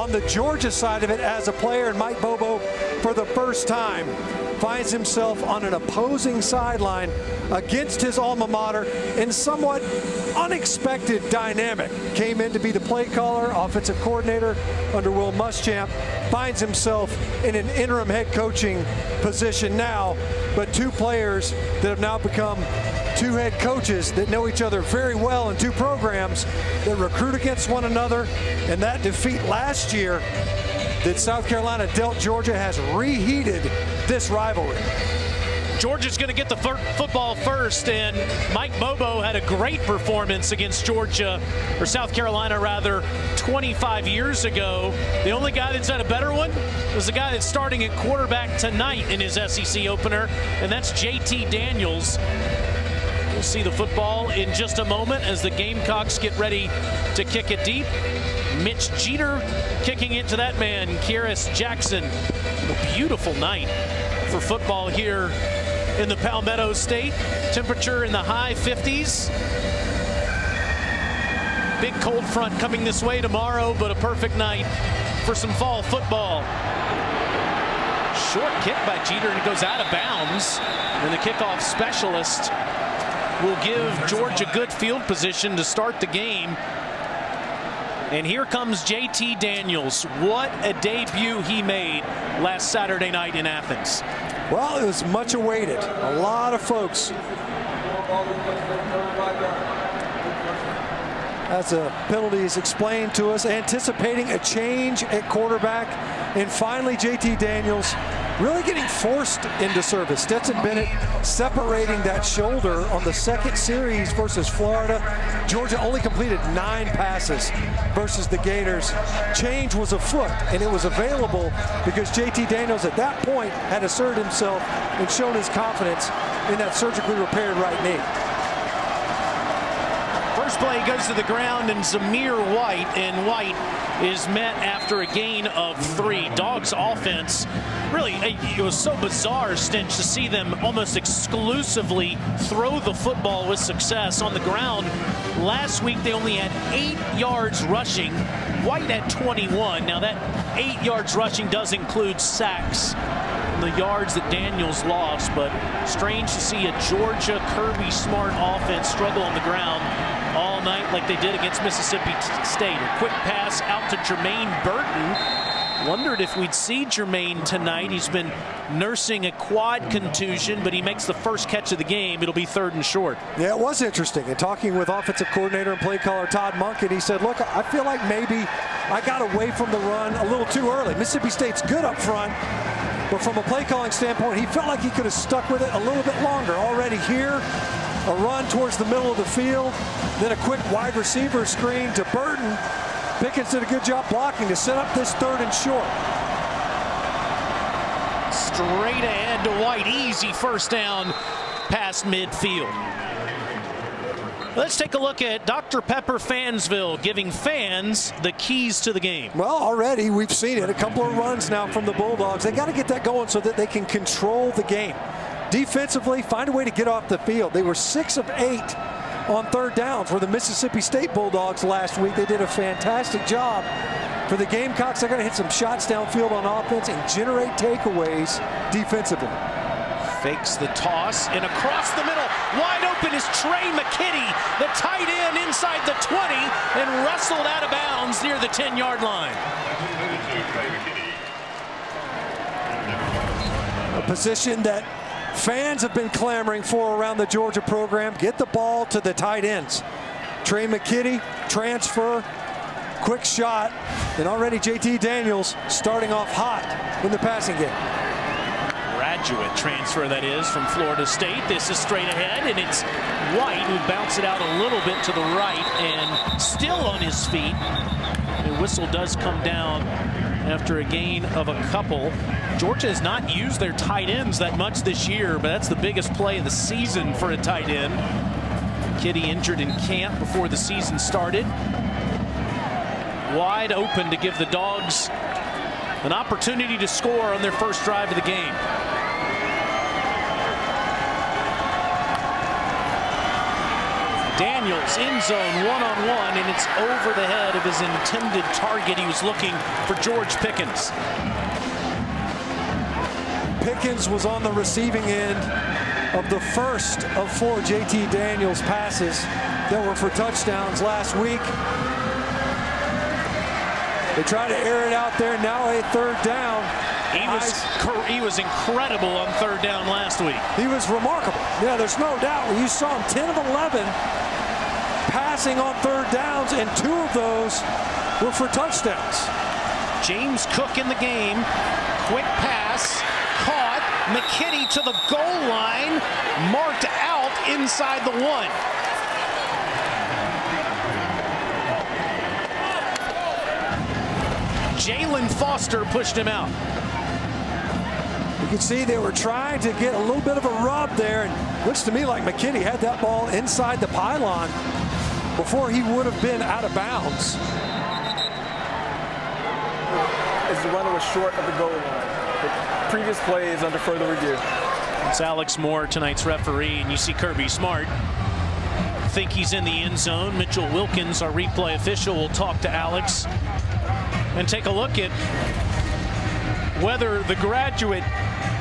on the Georgia side of it as a player, and Mike Bobo, for the first time, finds himself on an opposing sideline against his alma mater in somewhat unexpected dynamic. Came in to be the play caller, offensive coordinator under Will Muschamp, finds himself in an interim head coaching position now, but two players that have now become two head coaches that know each other very well in two programs that recruit against one another, and that defeat last year that South Carolina dealt Georgia has reheated this rivalry. Georgia's going to get the football first, and Mike Bobo had a great performance against Georgia, or South Carolina rather, 25 years ago. The only guy that's had a better one was the guy that's starting at quarterback tonight in his SEC opener, and that's JT Daniels. We'll see the football in just a moment as the Gamecocks get ready to kick it deep. Mitch Jeter kicking it to that man, Kieris Jackson. A beautiful night for football here in the Palmetto State. Temperature in the high 50s. Big cold front coming this way tomorrow, but a perfect night for some fall football. Short kick by Jeter, and it goes out of bounds. And the kickoff specialist will give Georgia good field position to start the game. And here comes JT Daniels. What a debut he made last Saturday night in Athens. Well, it was much awaited. A lot of folks, as the penalties explained to us, anticipating a change at quarterback. And finally, JT Daniels really getting forced into service. Stetson Bennett separating that shoulder on the second series versus Florida. Georgia only completed 9 passes versus the Gators. Change was afoot, and it was available because JT Daniels at that point had asserted himself and shown his confidence in that surgically repaired right knee. First play goes to the ground, and Zamir White, and White is met after a gain of 3. Dogs offense, really, it was so bizarre, Stinch, to see them almost exclusively throw the football with success on the ground. Last week they only had 8 yards rushing. White had 21. Now that 8 yards rushing does include sacks, the yards that Daniels lost, but strange to see a Georgia Kirby Smart offense struggle on the ground all night like they did against Mississippi State. A quick pass out to Jermaine Burton. Wondered if we'd see Jermaine tonight. He's been nursing a quad contusion, but he makes the first catch of the game. It'll be 3rd and short. Yeah, it was interesting. And talking with offensive coordinator and play caller Todd Monken, he said, look, I feel like maybe I got away from the run a little too early. Mississippi State's good up front, but from a play calling standpoint, he felt like he could have stuck with it a little bit longer. Already here, a run towards the middle of the field, then a quick wide receiver screen to Burton. Pickens did a good job blocking to set up this 3rd and short. Straight ahead to White, easy first down past midfield. Let's take a look at Dr. Pepper Fansville giving fans the keys to the game. Well, already we've seen it. A couple of runs now from the Bulldogs. They got to get that going so that they can control the game. Defensively, find a way to get off the field. They were 6 of 8 on 3rd downs for the Mississippi State Bulldogs last week. They did a fantastic job. For the Gamecocks, they're going to hit some shots downfield on offense and generate takeaways defensively. Fakes the toss, and across the middle, wide open is Trey McKitty, the tight end inside the 20, and wrestled out of bounds near the 10-yard line. A position that fans have been clamoring for around the Georgia program. Get the ball to the tight ends. Trey McKitty, transfer, quick shot, and already JT Daniels starting off hot in the passing game. Graduate transfer, that is, from Florida State. This is straight ahead, and it's White who bounced it out a little bit to the right and still on his feet. The whistle does come down after a gain of a couple. Georgia has not used their tight ends that much this year, but that's the biggest play of the season for a tight end. Kitty injured in camp before the season started. Wide open to give the Dogs an opportunity to score on their first drive of the game. Daniels in zone one-on-one, and it's over the head of his intended target. He was looking for George Pickens. Pickens was on the receiving end of the first of 4 JT Daniels passes that were for touchdowns last week. They try to air it out there. Now a third down. He was incredible on third down last week. He was remarkable. Yeah, there's no doubt. When you saw him 10 of 11 passing on third downs, and 2 of those were for touchdowns. James Cook in the game. Quick pass. Caught. McKinney to the goal line. Marked out inside the 1. Jalen Foster pushed him out. You can see they were trying to get a little bit of a rub there, and looks to me like McKinney had that ball inside the pylon before he would have been out of bounds. As the runner was short of the goal line. The previous play is under further review. It's Alex Moore, tonight's referee, and you see Kirby Smart think he's in the end zone. Mitchell Wilkins, our replay official, will talk to Alex and take a look at whether the graduate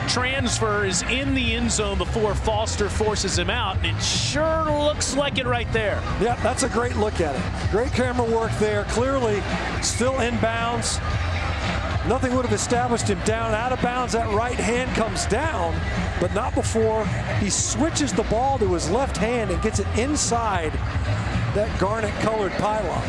transfer is in the end zone before Foster forces him out, and it sure looks like it right there. Yeah, that's a great look at it. Great camera work there. Clearly still in bounds. Nothing would have established him down. Out of bounds, that right hand comes down, but not before he switches the ball to his left hand and gets it inside that garnet-colored pylon.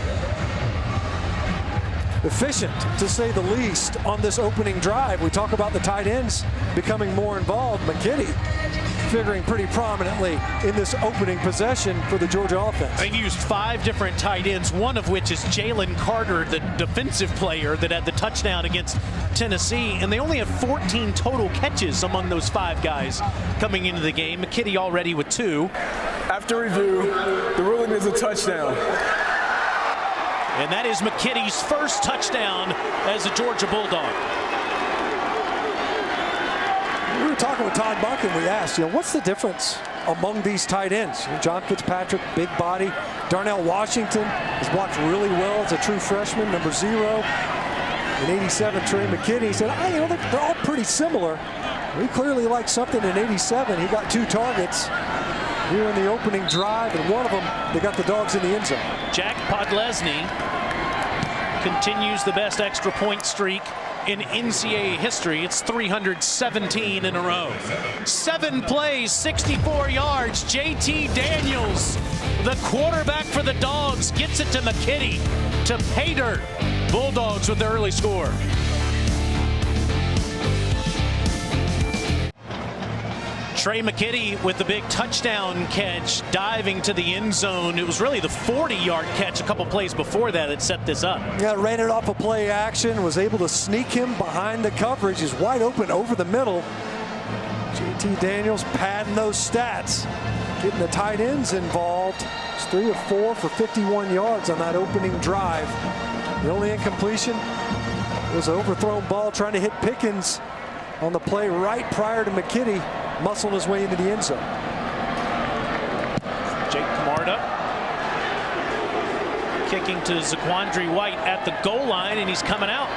Efficient, to say the least, on this opening drive. We talk about the tight ends becoming more involved. McKinney figuring pretty prominently in this opening possession for the Georgia offense. They've used 5 different tight ends, one of which is Jalen Carter, the defensive player that had the touchdown against Tennessee, and they only have 14 total catches among those 5 guys coming into the game. McKinney already with 2. After review, the ruling is a touchdown. And that is McKinney's first touchdown as a Georgia Bulldog. We were talking with Todd Buck, and we asked, what's the difference among these tight ends? John Fitzpatrick, big body. Darnell Washington has blocked really well as a true freshman, number 0. In 87, Trey McKinney said, they're all pretty similar. He clearly liked something in 87. He got 2 targets here in the opening drive, and one of them, they got the Dogs in the end zone. Jack Podlesny continues the best extra point streak in NCAA history. It's 317 in a row. 7 plays, 64 yards. JT Daniels, the quarterback for the Dogs, gets it to McKinney to pay dirt. Bulldogs with the early score. Trey McKinney with the big touchdown catch, diving to the end zone. It was really the 40-yard catch a couple plays before that set this up. Yeah, ran it off a play action, was able to sneak him behind the coverage. He's wide open over the middle. JT Daniels padding those stats, getting the tight ends involved. It's 3 of 4 for 51 yards on that opening drive. The only incompletion was an overthrown ball trying to hit Pickens on the play right prior to McKinney muscling his way into the end zone. Jake Camarda kicking to Zaquandre White at the goal line, and he's coming out.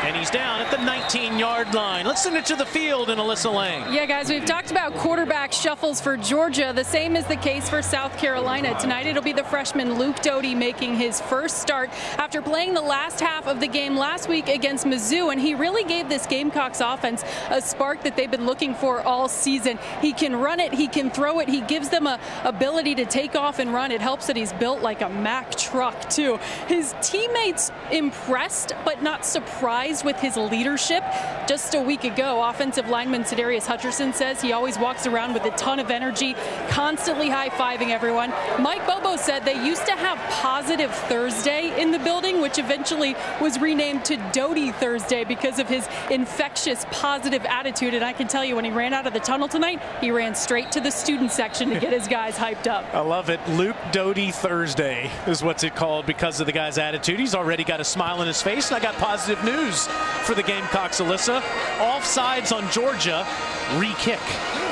And he's down at the 19-yard line. Let's send it to the field and Alyssa Lang. Yeah, guys, we've talked about quarterback shuffles for Georgia. The same is the case for South Carolina. Tonight it'll be the freshman Luke Doty making his first start after playing the last half of the game last week against Mizzou, and he really gave this Gamecocks offense a spark that they've been looking for all season. He can run it, he can throw it, he gives them a ability to take off and run. It helps that he's built like a Mack truck, too. His teammates impressed but not surprised with his leadership. Just a week ago, offensive lineman Sedarius Hutcherson says he always walks around with a ton of energy, constantly high-fiving everyone. Mike Bobo said they used to have Positive Thursday in the building, which eventually was renamed to Doty Thursday because of his infectious, positive attitude. And I can tell you, when he ran out of the tunnel tonight, he ran straight to the student section to get his guys hyped up. I love it. Luke Doty Thursday is what's it called because of the guy's attitude. He's already got a smile on his face, and I got positive news. moves for the Gamecocks, Alyssa. Offsides on Georgia, re-kick.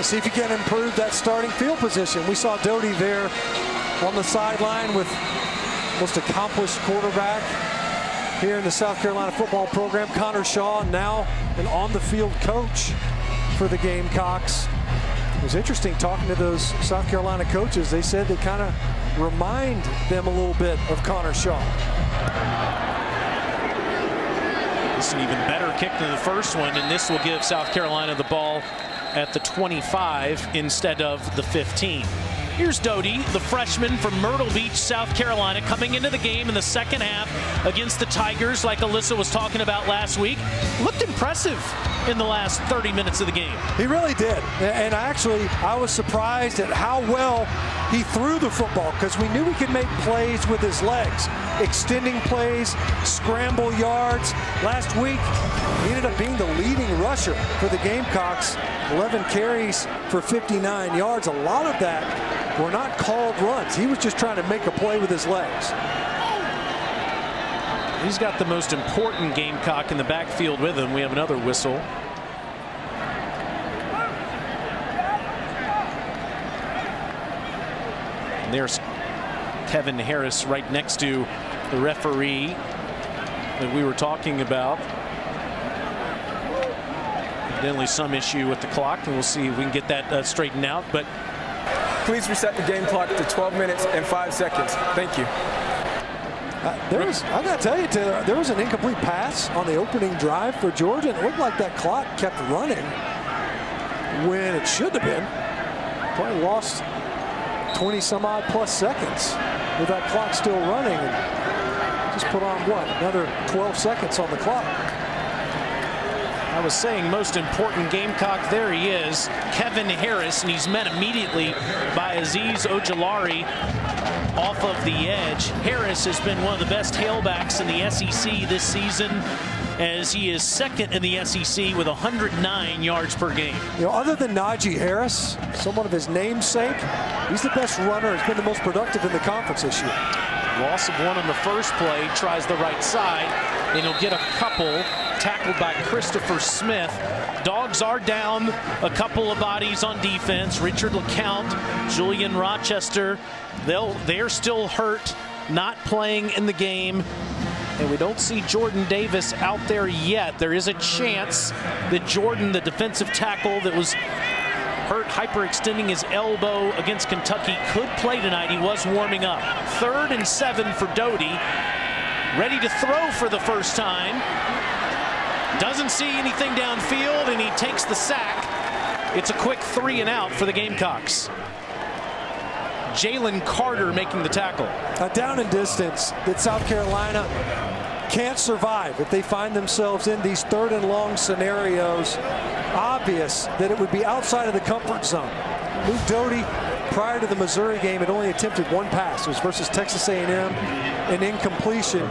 See if you can improve that starting field position. We saw Doty there on the sideline with most accomplished quarterback here in the South Carolina football program, Connor Shaw, now an on-the-field coach for the Gamecocks. It was interesting talking to those South Carolina coaches. They said they kind of remind them a little bit of Connor Shaw. This is an even better kick than the first one, and this will give South Carolina the ball at the 25 instead of the 15. Here's Doty, the freshman from Myrtle Beach, South Carolina, coming into the game in the second half against the Tigers, like Alyssa was talking about last week. Looked impressive in the last 30 minutes of the game. He really did. And I was surprised at how well he threw the football, because we knew he could make plays with his legs. Extending plays, scramble yards. Last week, he ended up being the leading rusher for the Gamecocks. 11 carries for 59 yards. A lot of that were not called runs. He was just trying to make a play with his legs. He's got the most important Gamecock in the backfield with him. We have another whistle. And there's Kevin Harris right next to the referee that we were talking about. Evidently some issue with the clock, and we'll see if we can get that straightened out. But please reset the game clock to 12 minutes and 5 seconds. Thank you. I got to tell you, Taylor, there was an incomplete pass on the opening drive for Georgia, and it looked like that clock kept running when it should have been. Probably lost 20-some-odd plus seconds with that clock still running, and just put on, what, another 12 seconds on the clock. I was saying most important Gamecock. There he is, Kevin Harris, and he's met immediately by Azeez Ojulari off of the edge. Harris has been one of the best tailbacks in the SEC this season, as he is second in the SEC with 109 yards per game. You know, other than Najee Harris, somewhat of his namesake, he's the best runner, has been the most productive in the conference this year. Loss of one on the first play, tries the right side, and he'll get a couple. Tackled by Christopher Smith. Dogs are down a couple of bodies on defense. Richard LeCount, Julian Rochester, they're still hurt, not playing in the game. And we don't see Jordan Davis out there yet. There is a chance that Jordan, the defensive tackle that was hurt hyperextending his elbow against Kentucky, could play tonight. He was warming up. 3rd and 7 for Doty. Ready to throw for the first time. Doesn't see anything downfield, and he takes the sack. It's a quick 3 and out for the Gamecocks. Jalen Carter making the tackle. A down and distance that South Carolina can't survive if they find themselves in these 3rd and long scenarios. Obvious that it would be outside of the comfort zone. Luke Doty, prior to the Missouri game, had only attempted 1 pass. It was versus Texas A&M, an incompletion.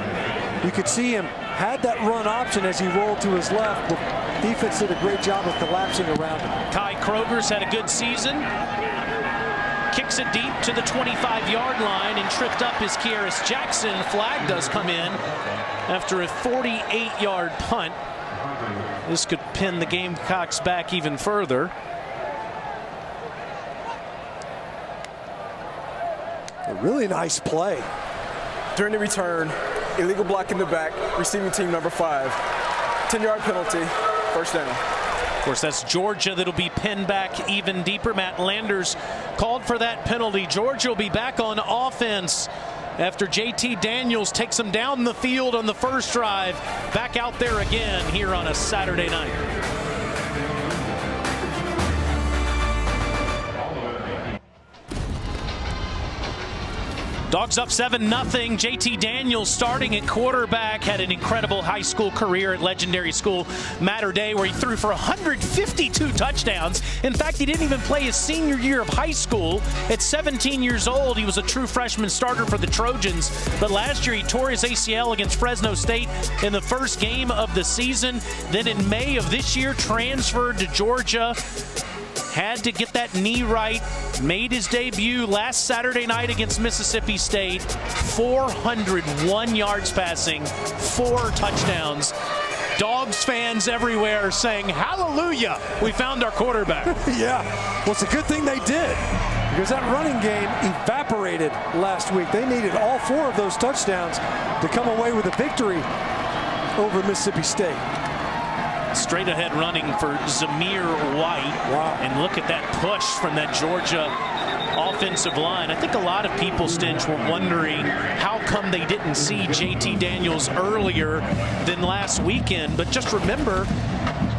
You could see him had that run option as he rolled to his left. The defense did a great job of collapsing around him. Kai Kroger's had a good season. Kicks it deep to the 25-yard line, and tripped up is Kearis Jackson. Flag does come in after a 48-yard punt. This could pin the Gamecocks back even further. A really nice play. During the return, illegal block in the back, receiving team number 5. 10-yard penalty, first down. Of course, that's Georgia that'll be pinned back even deeper. Matt Landers called for that penalty. Georgia will be back on offense after JT Daniels takes them down the field on the first drive. Back out there again here on a Saturday night. Dogs up 7-0. JT Daniels starting at quarterback, had an incredible high school career at legendary school Mater Dei, where he threw for 152 touchdowns. In fact, he didn't even play his senior year of high school. At 17 years old, he was a true freshman starter for the Trojans. But last year, he tore his ACL against Fresno State in the first game of the season. Then in May of this year, transferred to Georgia. Had to get that knee right. Made his debut last Saturday night against Mississippi State. 401 yards passing, 4 touchdowns. Dogs fans everywhere are saying, hallelujah, we found our quarterback. Yeah, well, it's a good thing they did, because that running game evaporated last week. They needed all 4 of those touchdowns to come away with a victory over Mississippi State. Straight ahead running for Zamir White. Wow. And look at that push from that Georgia offensive line. I think a lot of people, Stinch, were wondering how come they didn't see JT Daniels earlier than last weekend. But just remember,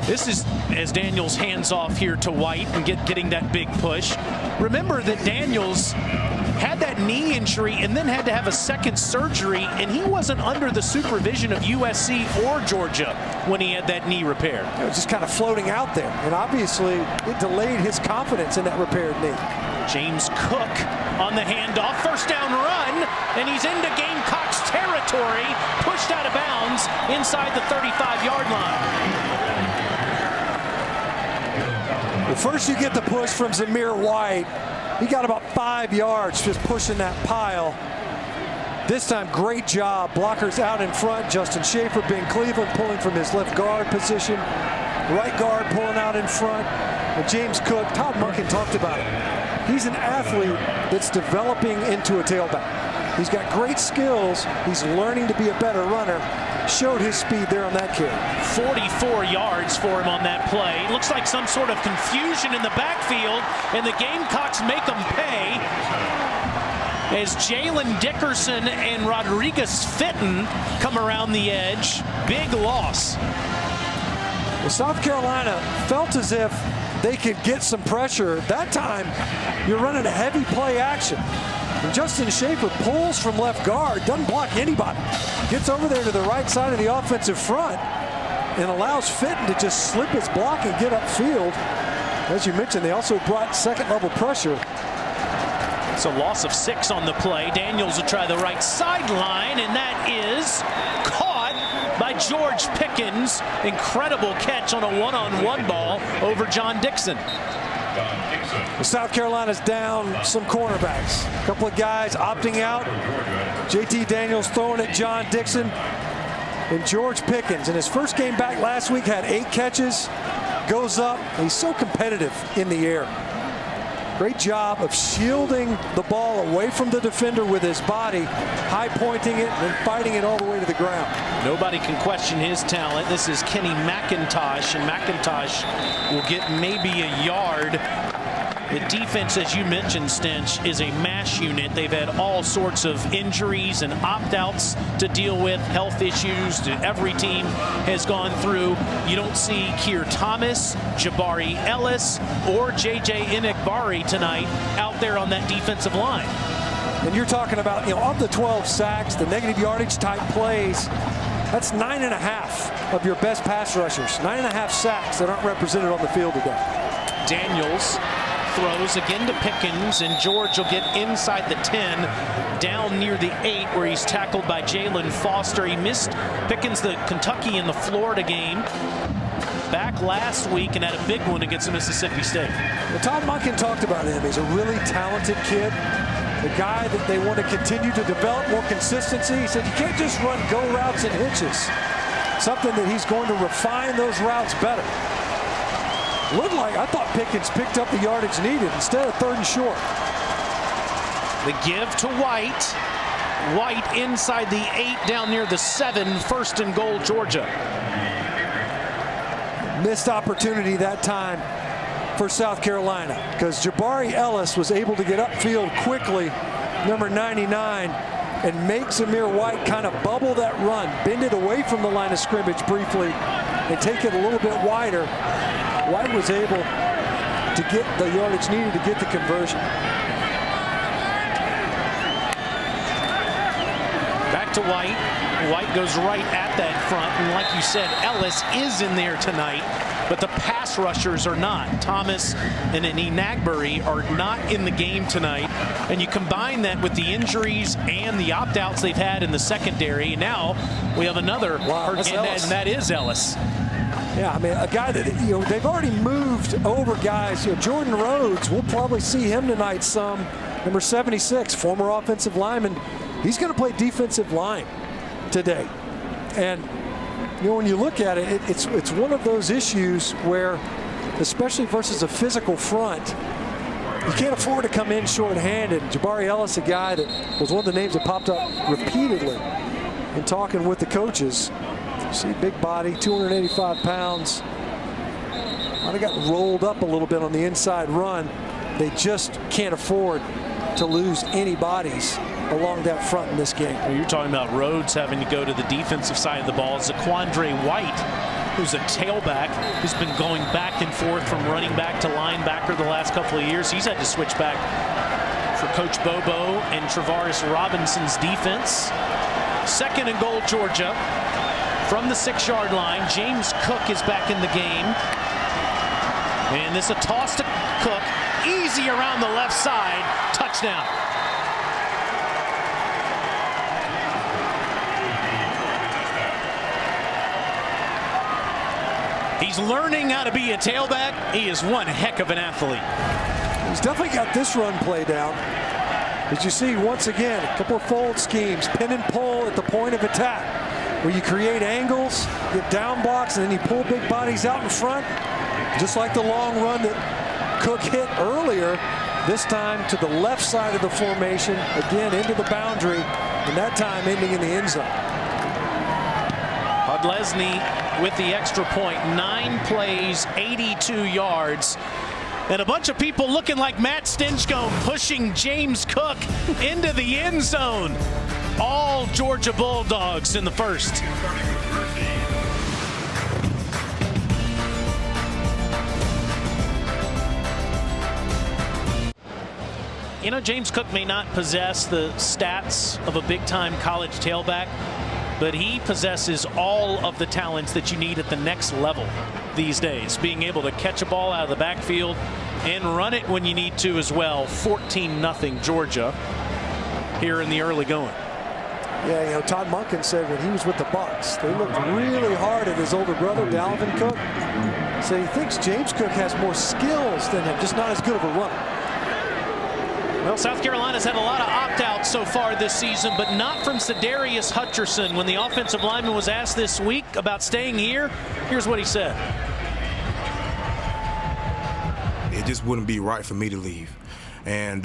this is as Daniels hands off here to White and getting that big push. Remember that Daniels had that knee injury and then had to have a second surgery, and he wasn't under the supervision of USC or Georgia when he had that knee repaired. It was just kind of floating out there, and obviously it delayed his confidence in that repaired knee. James Cook on the handoff, first down run, and he's into Gamecocks territory, pushed out of bounds inside the 35-yard line. Well, first you get the push from Zamir White. He got about 5 yards just pushing that pile. This time, great job. Blockers out in front. Justin Schaefer, Ben Cleveland pulling from his left guard position. Right guard pulling out in front. And James Cook, Todd Monken talked about it. He's an athlete that's developing into a tailback. He's got great skills. He's learning to be a better runner. Showed his speed there on that carry. 44 yards for him on that play. Looks like some sort of confusion in the backfield, and the Gamecocks make them pay as Jalen Dickerson and Rodriguez Fitton come around the edge. Big loss. Well, South Carolina felt as if they could get some pressure. That time, you're running a heavy play action. And Justin Schaefer pulls from left guard, doesn't block anybody. Gets over there to the right side of the offensive front and allows Fitton to just slip his block and get upfield. As you mentioned, they also brought second-level pressure. It's a loss of 6 on the play. Daniels will try the right sideline, and that is caught by George Pickens. Incredible catch on a one-on-one ball over John Dixon. South Carolina's down some cornerbacks. A couple of guys opting out. JT Daniels throwing at John Dixon. And George Pickens, in his first game back last week, had 8 catches. Goes up. He's so competitive in the air. Great job of shielding the ball away from the defender with his body, high pointing it, and then fighting it all the way to the ground. Nobody can question his talent. This is Kenny McIntosh, and McIntosh will get maybe a yard. The defense, as you mentioned, Stench, is a mash unit. They've had all sorts of injuries and opt-outs to deal with, health issues that every team has gone through. You don't see Keir Thomas, Jabari Ellis, or J.J. Enigbari tonight out there on that defensive line. And you're talking about, of the 12 sacks, the negative yardage type plays, that's 9.5 of your best pass rushers. 9.5 sacks that aren't represented on the field today. Daniels throws again to Pickens, and George will get inside the 10, down near the 8, where he's tackled by Jalen Foster. He missed Pickens, the Kentucky and the Florida game back last week, and had a big one against Mississippi State. Well, Todd Monken talked about him. He's a really talented kid, the guy that they want to continue to develop more consistency. He said you can't just run go routes and hitches. Something that he's going to refine those routes better. Looked like, I thought Pickens picked up the yardage needed instead of 3rd and short. The give to White. White inside the 8, down near the 7, 1st and goal, Georgia. Missed opportunity that time for South Carolina, because Jabari Ellis was able to get upfield quickly, number 99, and make Zamir White kind of bubble that run, bend it away from the line of scrimmage briefly, and take it a little bit wider. White was able to get the yardage needed to get the conversion. Back to White. White goes right at that front, and like you said, Ellis is in there tonight, but the pass rushers are not. Thomas and Enigbari are not in the game tonight, and you combine that with the injuries and the opt-outs they've had in the secondary, and now we have another, and that is Ellis. Yeah, I mean, a guy that, they've already moved over guys. Jordan Rhodes, we'll probably see him tonight some. Number 76, former offensive lineman. He's going to play defensive line today. And You know, when you look at it, it's one of those issues where, especially versus a physical front, you can't afford to come in short-handed. Jabari Ellis, a guy that was one of the names that popped up repeatedly in talking with the coaches. You see, big body, 285 pounds. Might have got rolled up a little bit on the inside run. They just can't afford to lose any bodies along that front in this game. Well, you're talking about Rhodes having to go to the defensive side of the ball. Zaquandre White, who's a tailback, who's been going back and forth from running back to linebacker the last couple of years. He's had to switch back for Coach Bobo and Travaris Robinson's defense. 2nd and goal, Georgia. From the 6-yard line, James Cook is back in the game. And this a toss to Cook. Easy around the left side. Touchdown. He's learning how to be a tailback. He is one heck of an athlete. He's definitely got this run play down. As you see, once again, a couple of fold schemes, pin and pull at the point of attack, where you create angles, get down blocks, and then you pull big bodies out in front, just like the long run that Cook hit earlier, this time to the left side of the formation, again into the boundary, and that time ending in the end zone. Podlesny with the extra point. 9 plays, 82 yards. And a bunch of people looking like Matt Stinchcomb pushing James Cook into the end zone. All Georgia Bulldogs in the first. You know, James Cook may not possess the stats of a big-time college tailback, but he possesses all of the talents that you need at the next level these days. Being able to catch a ball out of the backfield and run it when you need to as well. 14-0 Georgia here in the early going. Yeah, you know, Todd Monken said when he was with the Bucks, they looked really hard at his older brother, Dalvin Cook. So he thinks James Cook has more skills than him, just not as good of a runner. Well, South Carolina's had a lot of opt-outs so far this season, but not from Sedarius Hutcherson. When the offensive lineman was asked this week about staying here, here's what he said. It just wouldn't be right for me to leave. And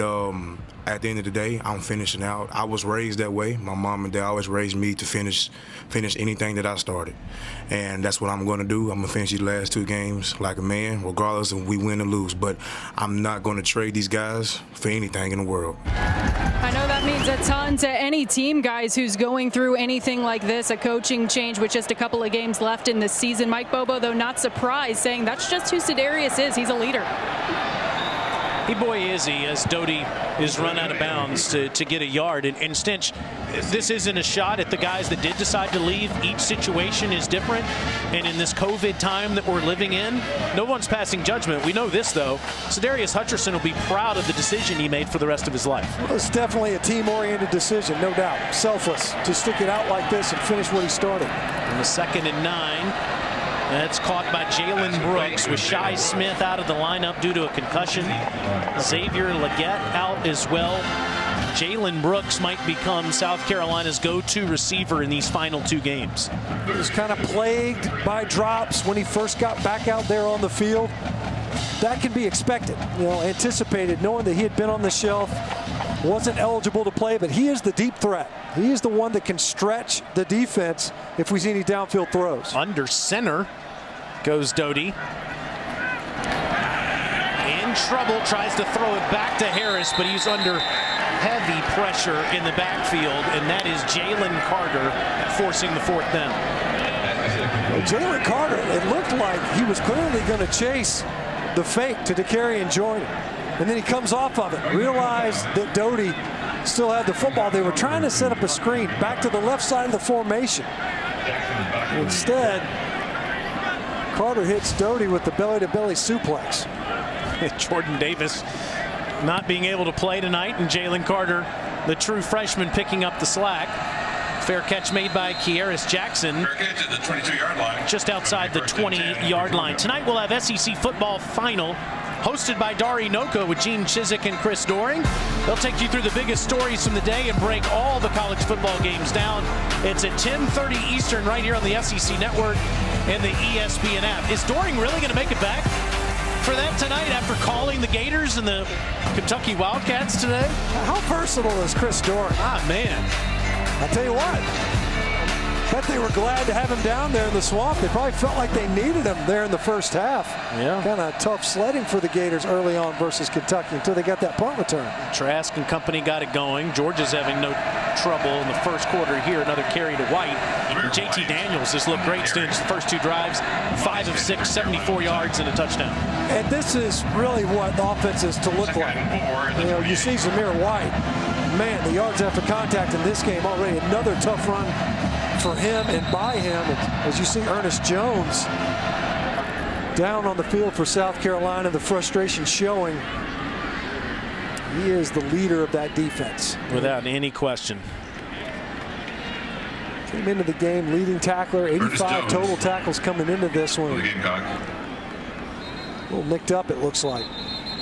at the end of the day, I'm finishing out. I was raised that way. My mom and dad always raised me to finish anything that I started. And that's what I'm going to do. I'm going to finish these last 2 games like a man, regardless if we win or lose. But I'm not going to trade these guys for anything in the world. I know that means a ton to any team, guys, who's going through anything like this, a coaching change with just a couple of games left in this season. Mike Bobo, though, not surprised, saying that's just who Sedarius is. He's a leader. Hey, boy, is he, as Doty is run out of bounds to get a yard. And Stinch, this isn't a shot at the guys that did decide to leave. Each situation is different. And in this COVID time that we're living in, no one's passing judgment. We know this, though. Sedarius Hutcherson will be proud of the decision he made for the rest of his life. Well, it's definitely a team-oriented decision, no doubt. Selfless to stick it out like this and finish what he started. On the 2nd and 9. That's caught by Jalen Brooks with Shi Smith out of the lineup due to a concussion. Xavier Leggett out as well. Jalen Brooks might become South Carolina's go-to receiver in these final 2 games. He was kind of plagued by drops when he first got back out there on the field. That can be expected, you know, anticipated, knowing that he had been on the shelf, wasn't eligible to play, but he is the deep threat. He is the one that can stretch the defense if we see any downfield throws. Under center goes Doty. In trouble, tries to throw it back to Harris, but he's under heavy pressure in the backfield, and that is Jalen Carter forcing the 4th down. Well, Jalen Carter, it looked like he was clearly going to chase the fake to Dakarian Joyner. And then he comes off of it, realized that Doty still had the football. They were trying to set up a screen back to the left side of the formation. Instead, Carter hits Doty with the belly-to-belly suplex. Jordan Davis not being able to play tonight, and Jalen Carter, the true freshman, picking up the slack. Fair catch made by Kieris Jackson. Fair catch at the 22-yard line. Just outside the 20-yard line. Tonight we'll have SEC football final hosted by Dari Noko with Gene Chizik and Chris Doring. They'll take you through the biggest stories from the day and break all the college football games down. It's at 10:30 Eastern right here on the SEC Network and the ESPN app. Is Doring really going to make it back for that tonight after calling the Gators and the Kentucky Wildcats today? How versatile is Chris Doring? Ah, man. I'll tell you what. Bet they were glad to have him down there in the swamp. They probably felt like they needed him there in the first half. Yeah. Kind of tough sledding for the Gators early on versus Kentucky until they got that punt return. Trask and company got it going. Georgia's having no trouble in the first quarter here. Another carry to White. JT Daniels just looked great, Stinch. The first 2 drives, 5 of 6, 74 yards and a touchdown. And this is really what the offense is to look like. You know, you see Zamir White. Man, the yards after contact in this game already. Another tough run for him and by him. As you see Ernest Jones down on the field for South Carolina, the frustration showing. He is the leader of that defense. Without any question. Came into the game leading tackler, 85 total tackles coming into this one. A little nicked up, it looks like.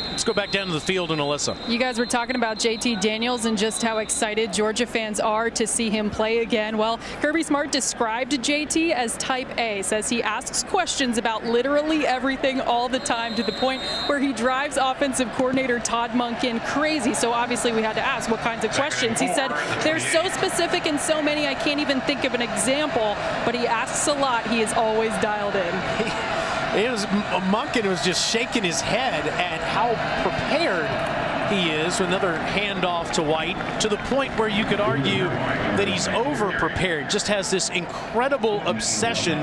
Let's go back down to the field and Alyssa. You guys were talking about JT Daniels and just how excited Georgia fans are to see him play again. Well, Kirby Smart described JT as type A, says he asks questions about literally everything all the time to the point where he drives offensive coordinator Todd Monken crazy. So obviously we had to ask what kinds of questions. He said they're so specific and so many I can't even think of an example, but he asks a lot. He is always dialed in. Monken was just shaking his head at how prepared he is. Another handoff to White, to the point where you could argue that he's over-prepared. Just has this incredible obsession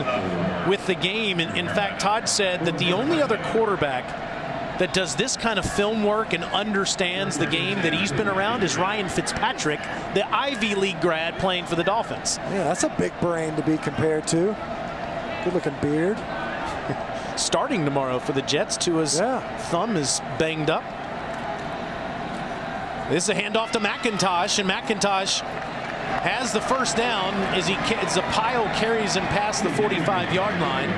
with the game. And in fact, Todd said that the only other quarterback that does this kind of film work and understands the game that he's been around is Ryan Fitzpatrick, the Ivy League grad playing for the Dolphins. Yeah, that's a big brain to be compared to. Good-looking beard. Starting tomorrow for the Jets. Tua's thumb is banged up. This is a handoff to McIntosh, and McIntosh has the first down as Zapile carries him past the 45-yard line.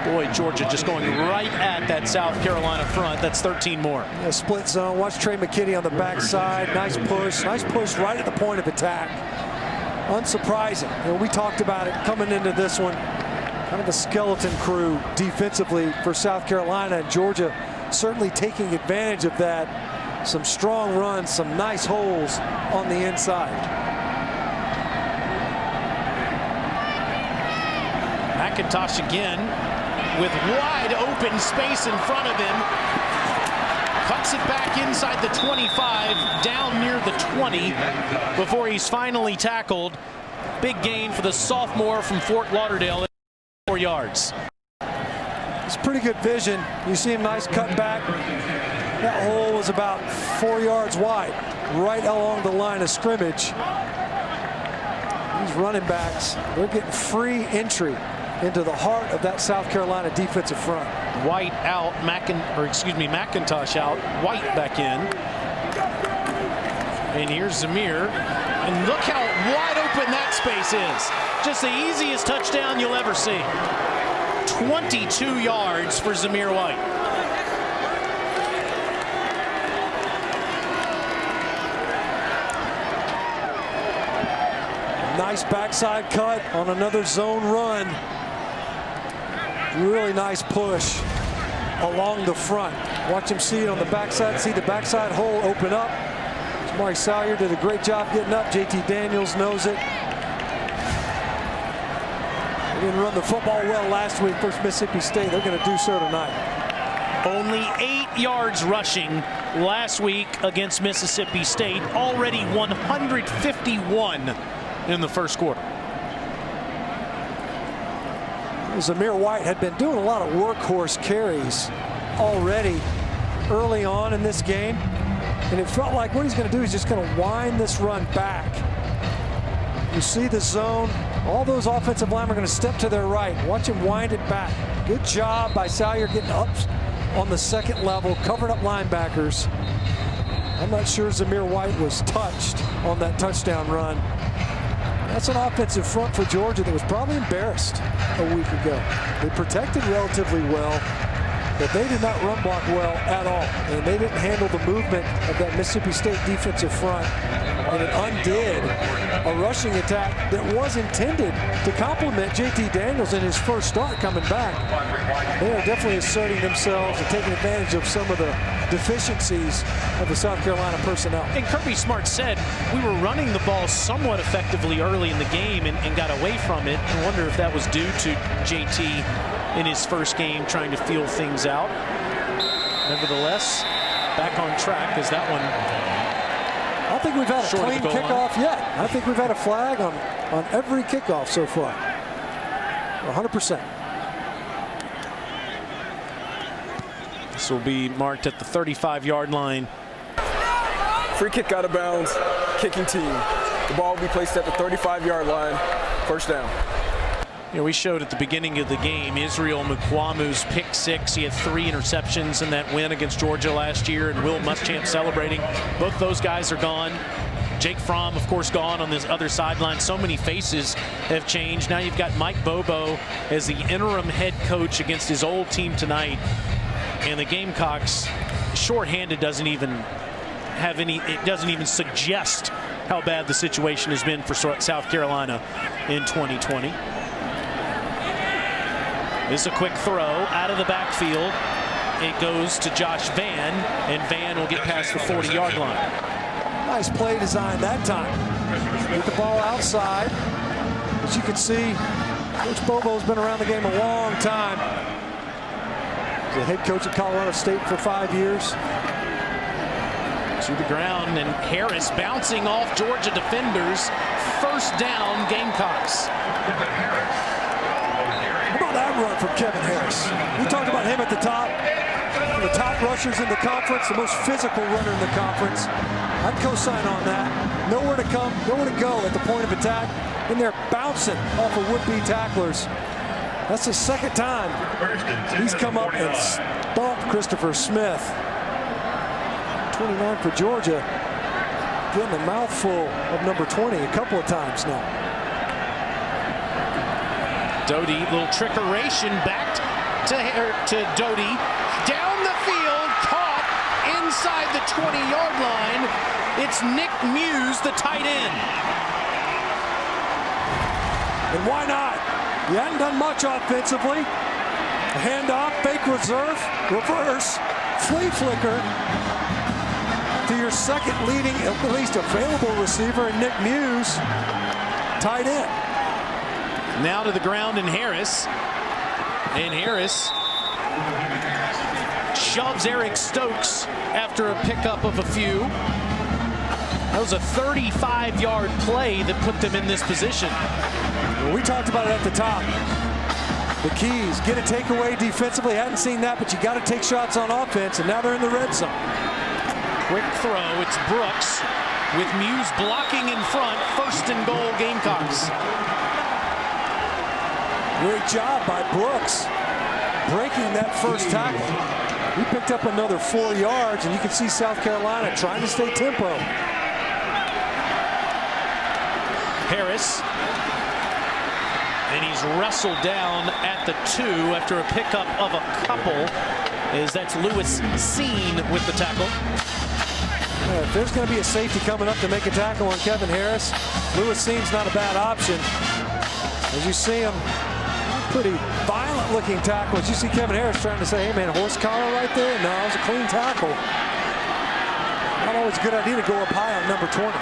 Boy, Georgia just going right at that South Carolina front. That's 13 more. A split zone. Watch Trey McKinney on the backside. Nice push. Nice push right at the point of attack. Unsurprising. You know, we talked about it coming into this one. Kind of a skeleton crew defensively for South Carolina, and Georgia certainly taking advantage of that. Some strong runs, some nice holes on the inside. McIntosh again with wide open space in front of him. Cuts it back inside the 25, down near the 20 before he's finally tackled. Big gain for the sophomore from Fort Lauderdale. 4 yards. It's pretty good vision. You see him nice cut back. That hole was about 4 yards wide, right along the line of scrimmage. These running backs, they're getting free entry into the heart of that South Carolina defensive front. White out, McIntosh out, White back in. And here's Zamir. And look how wide open that space is. Just the easiest touchdown you'll ever see. 22 yards for Zamir White. Nice backside cut on another zone run. Really nice push along the front. Watch him see it on the backside. See the backside hole open up. Jamari Salyer did a great job getting up. JT Daniels knows it. They didn't run the football well last week versus Mississippi State. They're going to do so tonight. Only 8 yards rushing last week against Mississippi State. Already 151 in the first quarter. Zamir White had been doing a lot of workhorse carries already early on in this game. And it felt like what he's going to do is just going to wind this run back. You see the zone. All those offensive linemen are going to step to their right. Watch him wind it back. Good job by Salyer getting up on the second level, covering up linebackers. I'm not sure Zamir White was touched on that touchdown run. That's an offensive front for Georgia that was probably embarrassed a week ago. They protected relatively well. but they did not run block well at all. And they didn't handle the movement of that Mississippi State defensive front. And it undid a rushing attack that was intended to complement J.T. Daniels in his first start coming back. They are definitely asserting themselves and taking advantage of some of the deficiencies of the South Carolina personnel. And Kirby Smart said we were running the ball somewhat effectively early in the game and got away from it. I wonder if that was due to JT in his first game trying to feel things out. Nevertheless, back on track as that one. I don't think we've had a clean kickoff yet. I think we've had a flag on every kickoff so far. 100%. This will be marked at the 35-yard line. Free kick out of bounds, kicking team. The ball will be placed at the 35-yard line, first down. You know, we showed at the beginning of the game Israel Mukwamu's pick six. He had 3 interceptions in that win against Georgia last year, and Will Muschamp celebrating. Both those guys are gone. Jake Fromm, of course, gone on this other sideline. So many faces have changed. Now you've got Mike Bobo as the interim head coach against his old team tonight. And the Gamecocks, shorthanded, doesn't even suggest how bad the situation has been for South Carolina in 2020. This is a quick throw out of the backfield. It goes to Josh Van, and Van will get past the 40-yard line. Nice play design that time. Get the ball outside. As you can see, Coach Bobo's been around the game a long time. He's the head coach at Colorado State for 5 years. To the ground, and Harris bouncing off Georgia defenders. First down, Gamecocks. How about that run from Kevin Harris? We talked about him at the top. The top rushers in the conference, the most physical runner in the conference. I'd co-sign on that. Nowhere to come, nowhere to go at the point of attack. And they're bouncing off of would-be tacklers. That's the second time he's come up and stomped Christopher Smith. 29 for Georgia. Getting a mouthful of number 20 a couple of times now. Doty, little trickeration back to Doty. Down the field, caught inside the 20-yard line. It's Nick Muse, the tight end. And why not? You hadn't done much offensively. A handoff, fake reverse, flea flicker to your second leading, at least available receiver, Nick Muse, tight end. Now to the ground in Harris. And Harris shoves Eric Stokes after a pickup of a few. That was a 35-yard play that put them in this position. Well, we talked about it at the top. The keys, get a takeaway defensively. Hadn't seen that, but you got to take shots on offense, and now they're in the red zone. Quick throw, it's Brooks with Muse blocking in front. First and goal, Gamecocks. Great job by Brooks breaking that first tackle. He picked up another 4 yards, and you can see South Carolina trying to stay tempo. Harris. And he's wrestled down at the 2 after a pickup of a couple, as that's Lewis Seen with the tackle. If there's going to be a safety coming up to make a tackle on Kevin Harris, Lewis Seen's not a bad option. As you see him, pretty violent-looking tackle. As you see Kevin Harris trying to say, hey, man, horse collar right there? No, it was a clean tackle. Not always a good idea to go up high on number 20.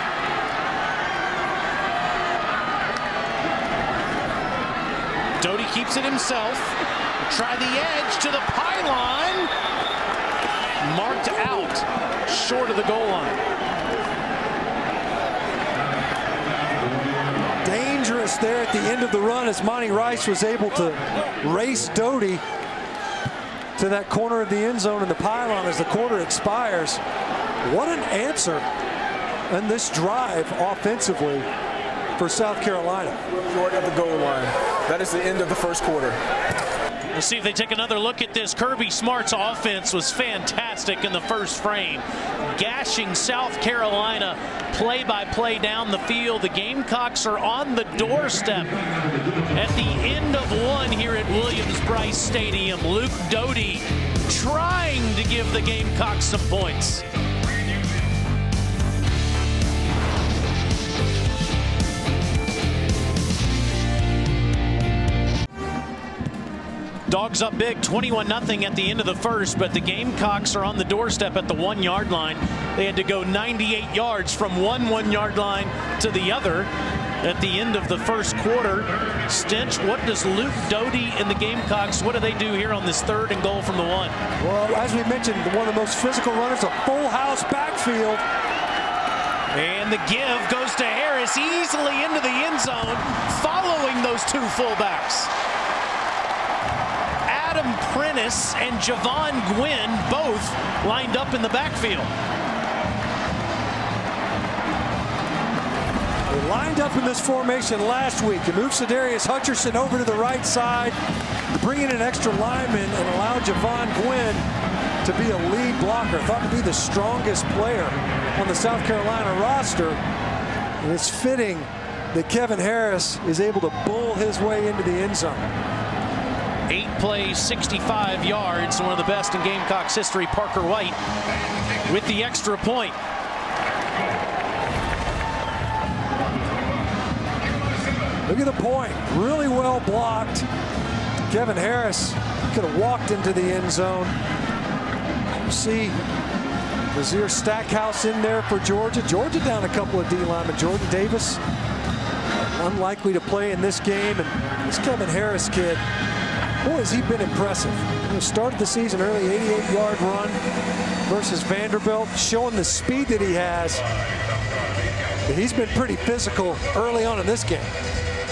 Doty keeps it himself. Try the edge to the pylon. Marked out short of the goal line. Dangerous there at the end of the run as Monty Rice was able to race Doty to that corner of the end zone in the pylon as the quarter expires. What an answer in this drive offensively for South Carolina. Short of the goal line. That is the end of the first quarter. We'll see if they take another look at this. Kirby Smart's offense was fantastic in the first frame, gashing South Carolina play-by-play down the field. The Gamecocks are on the doorstep at the end of one here at Williams-Brice Stadium. Luke Doty trying to give the Gamecocks some points. Dogs up big, 21-0 at the end of the first, but the Gamecocks are on the doorstep at the 1 yard line. They had to go 98 yards from one 1 yard line to the other at the end of the first quarter. Stench, what does Luke Doty and the Gamecocks, what do they do here on this 3rd and goal from the 1? Well, as we mentioned, one of the most physical runners, a full house backfield. And the give goes to Harris easily into the end zone, following those 2 fullbacks. Adam Prentice and Javon Gwynn both lined up in the backfield. They lined up in this formation last week. They moved Sedarius Hutcherson over to the right side to bring in an extra lineman and allow Javon Gwynn to be a lead blocker. Thought to be the strongest player on the South Carolina roster. And it's fitting that Kevin Harris is able to bull his way into the end zone. 8 plays, 65 yards, one of the best in Gamecocks history. Parker White with the extra point. Look at the point, really well blocked. Kevin Harris could have walked into the end zone. You see Nazir Stackhouse in there for Georgia. Georgia down a couple of D linemen. Jordan Davis unlikely to play in this game, and this Kevin Harris kid, boy, has he been impressive. He started the season early, 88-yard run versus Vanderbilt, showing the speed that he has. But he's been pretty physical early on in this game.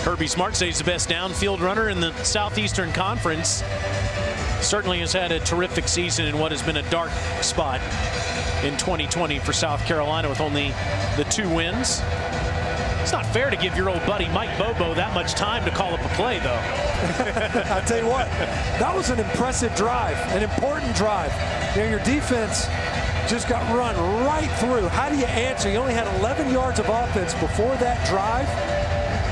Kirby Smart says he's the best downfield runner in the Southeastern Conference. Certainly has had a terrific season in what has been a dark spot in 2020 for South Carolina with only the 2 wins. It's not fair to give your old buddy Mike Bobo that much time to call up a play, though. I'll tell you what, that was an impressive drive, an important drive. You know, your defense just got run right through. How do you answer? You only had 11 yards of offense before that drive.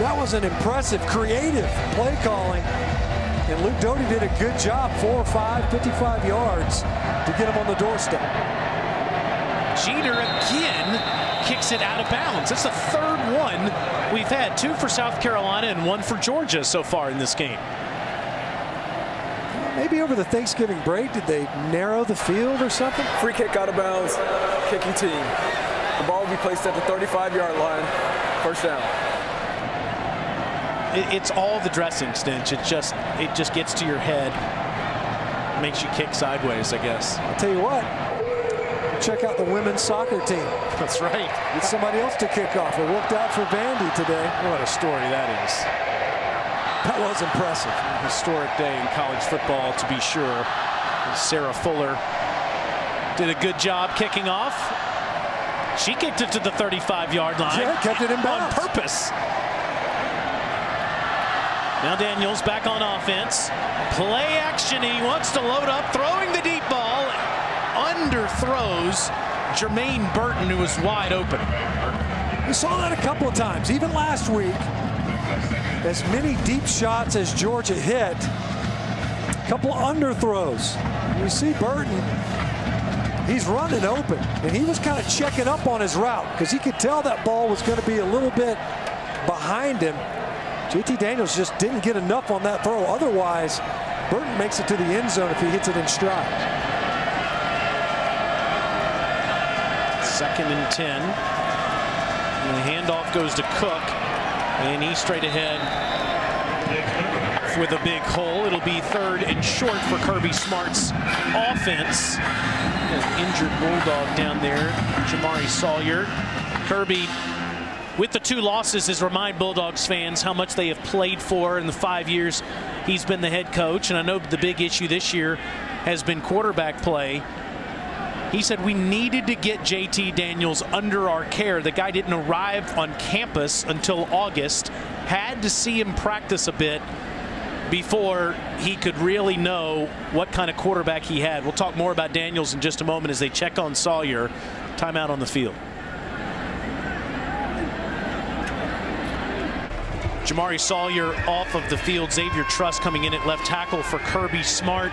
That was an impressive, creative play calling. And Luke Doty did a good job, 4 or 5, 55 yards to get him on the doorstep. Jeter again kicks it out of bounds. That's the 3rd one we've had. 2 for South Carolina and 1 for Georgia so far in this game. Maybe over the Thanksgiving break, did they narrow the field or something? Free kick out of bounds, kicking team. The ball will be placed at the 35-yard line, 1st down. It's all the dressing, Stench. It just gets to your head, makes you kick sideways, I guess. I'll tell you what, check out the women's soccer team. That's right. Get somebody else to kick off. It worked out for Vandy today. What a story that is. That was impressive. A historic day in college football, to be sure. Sarah Fuller did a good job kicking off. She kicked it to the 35-yard line. Yeah, kept it in bounds. On purpose. Now Daniels back on offense. Play action. He wants to load up, throwing the deep ball. Underthrows Jermaine Burton, who was wide open. We saw that a couple of times, even last week. As many deep shots as Georgia hit, a couple of underthrows. You see Burton, he's running open, and he was kind of checking up on his route because he could tell that ball was going to be a little bit behind him. JT Daniels just didn't get enough on that throw. Otherwise, Burton makes it to the end zone if he hits it in stride. 2nd and 10. And the handoff goes to Cook, and he's straight ahead with a big hole. It'll be 3rd and short for Kirby Smart's offense. An injured Bulldog down there, Jamari Sawyer. Kirby, with the 2 losses, has reminded Bulldogs fans how much they have played for in the 5 years he's been the head coach. And I know the big issue this year has been quarterback play. He said we needed to get JT Daniels under our care. The guy didn't arrive on campus until August. Had to see him practice a bit before he could really know what kind of quarterback he had. We'll talk more about Daniels in just a moment as they check on Sawyer. Timeout on the field. Jamari Sawyer off of the field. Xavier Truss coming in at left tackle for Kirby Smart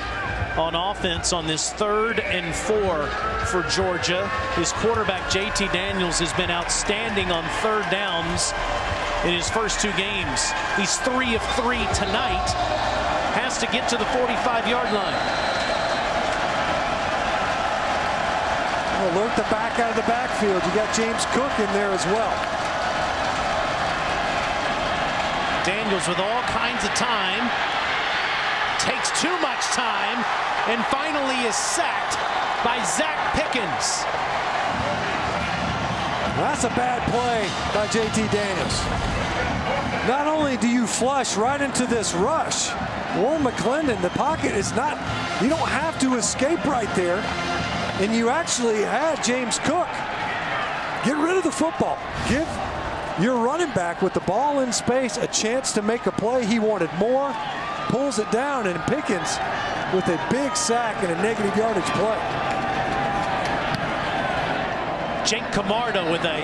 on offense on this 3rd and 4 for Georgia. His quarterback, JT Daniels, has been outstanding on 3rd downs in his first 2 games. He's 3 of 3 tonight. Has to get to the 45-yard line. Alert the back out of the backfield. You got James Cook in there as well. Daniels with all kinds of time. Takes too much time and finally is sacked by Zach Pickens. That's a bad play by JT Daniels. Not only do you flush right into this rush, Warren McClendon, the pocket is not, you don't have to escape right there. And you actually had James Cook get rid of the football. Give your running back with the ball in space a chance to make a play. He wanted more, pulls it down, and Pickens with a big sack and a negative yardage play. Jake Camarda with a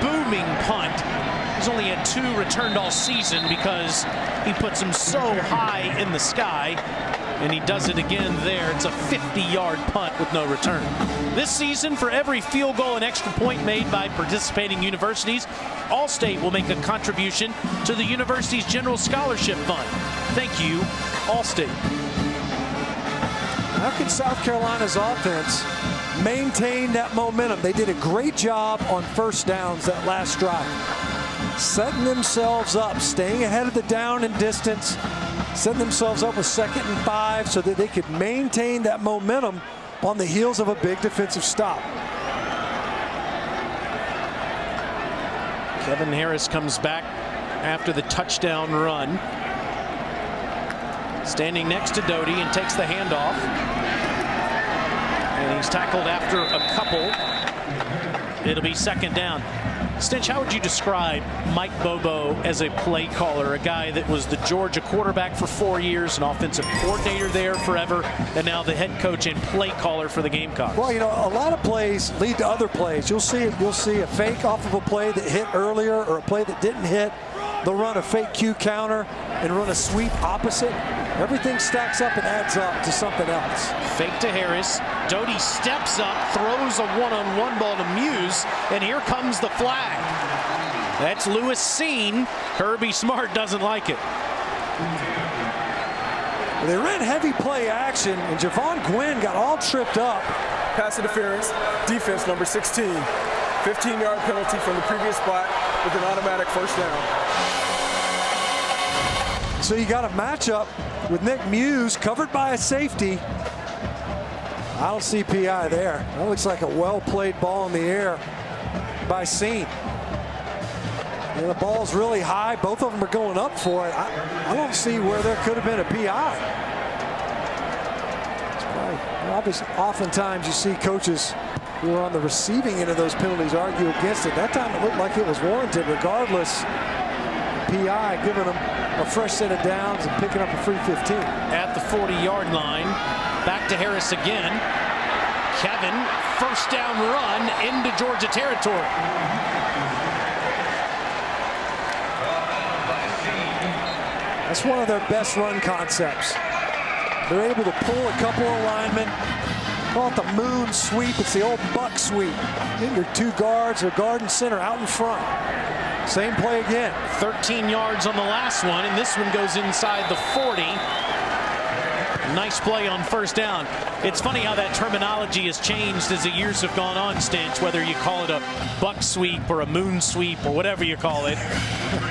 booming punt. He's only had 2 returned all season because he puts them so high in the sky, and he does it again there. It's a 50-yard punt with no return. This season, for every field goal and extra point made by participating universities, Allstate will make a contribution to the university's General Scholarship Fund. Thank you, Allstate. How can South Carolina's offense maintain that momentum? They did a great job on 1st downs that last drive. Setting themselves up, staying ahead of the down and distance, setting themselves up with 2nd and 5 so that they could maintain that momentum on the heels of a big defensive stop. Kevin Harris comes back after the touchdown run. Standing next to Doty and takes the handoff. And he's tackled after a couple. It'll be 2nd down. Stinch, how would you describe Mike Bobo as a play caller, a guy that was the Georgia quarterback for 4 years, an offensive coordinator there forever, and now the head coach and play caller for the Gamecocks? Well, you know, a lot of plays lead to other plays. You'll see a fake off of a play that hit earlier or a play that didn't hit. They'll run a fake Q counter and run a sweep opposite. Everything stacks up and adds up to something else. Fake to Harris. Doty steps up, throws a one-on-one ball to Muse, and here comes the flag. That's Lewis Seen. Kirby Smart doesn't like it. They ran heavy play action, and Javon Gwynn got all tripped up. Pass interference, defense number 16. 15-yard penalty from the previous spot with an automatic 1st down. So you got a matchup with Nick Muse covered by a safety. I don't see PI there. That looks like a well-played ball in the air by Seen. And the ball's really high. Both of them are going up for it. I don't see where there could have been a PI. It's probably, obviously, oftentimes you see coaches who are on the receiving end of those penalties argue against it. That time it looked like it was warranted. Regardless, PI giving them a fresh set of downs and picking up a free 15. At the 40-yard line, back to Harris again. Kevin, 1st down run into Georgia territory. That's one of their best run concepts. They're able to pull a couple of linemen, call it the moon sweep. It's the old buck sweep. Get your 2 guards or guard and center out in front. Same play again. 13 yards on the last one, and this one goes inside the 40. Nice play on 1st down. It's funny how that terminology has changed as the years have gone on, Stinch, whether you call it a buck sweep or a moon sweep or whatever you call it.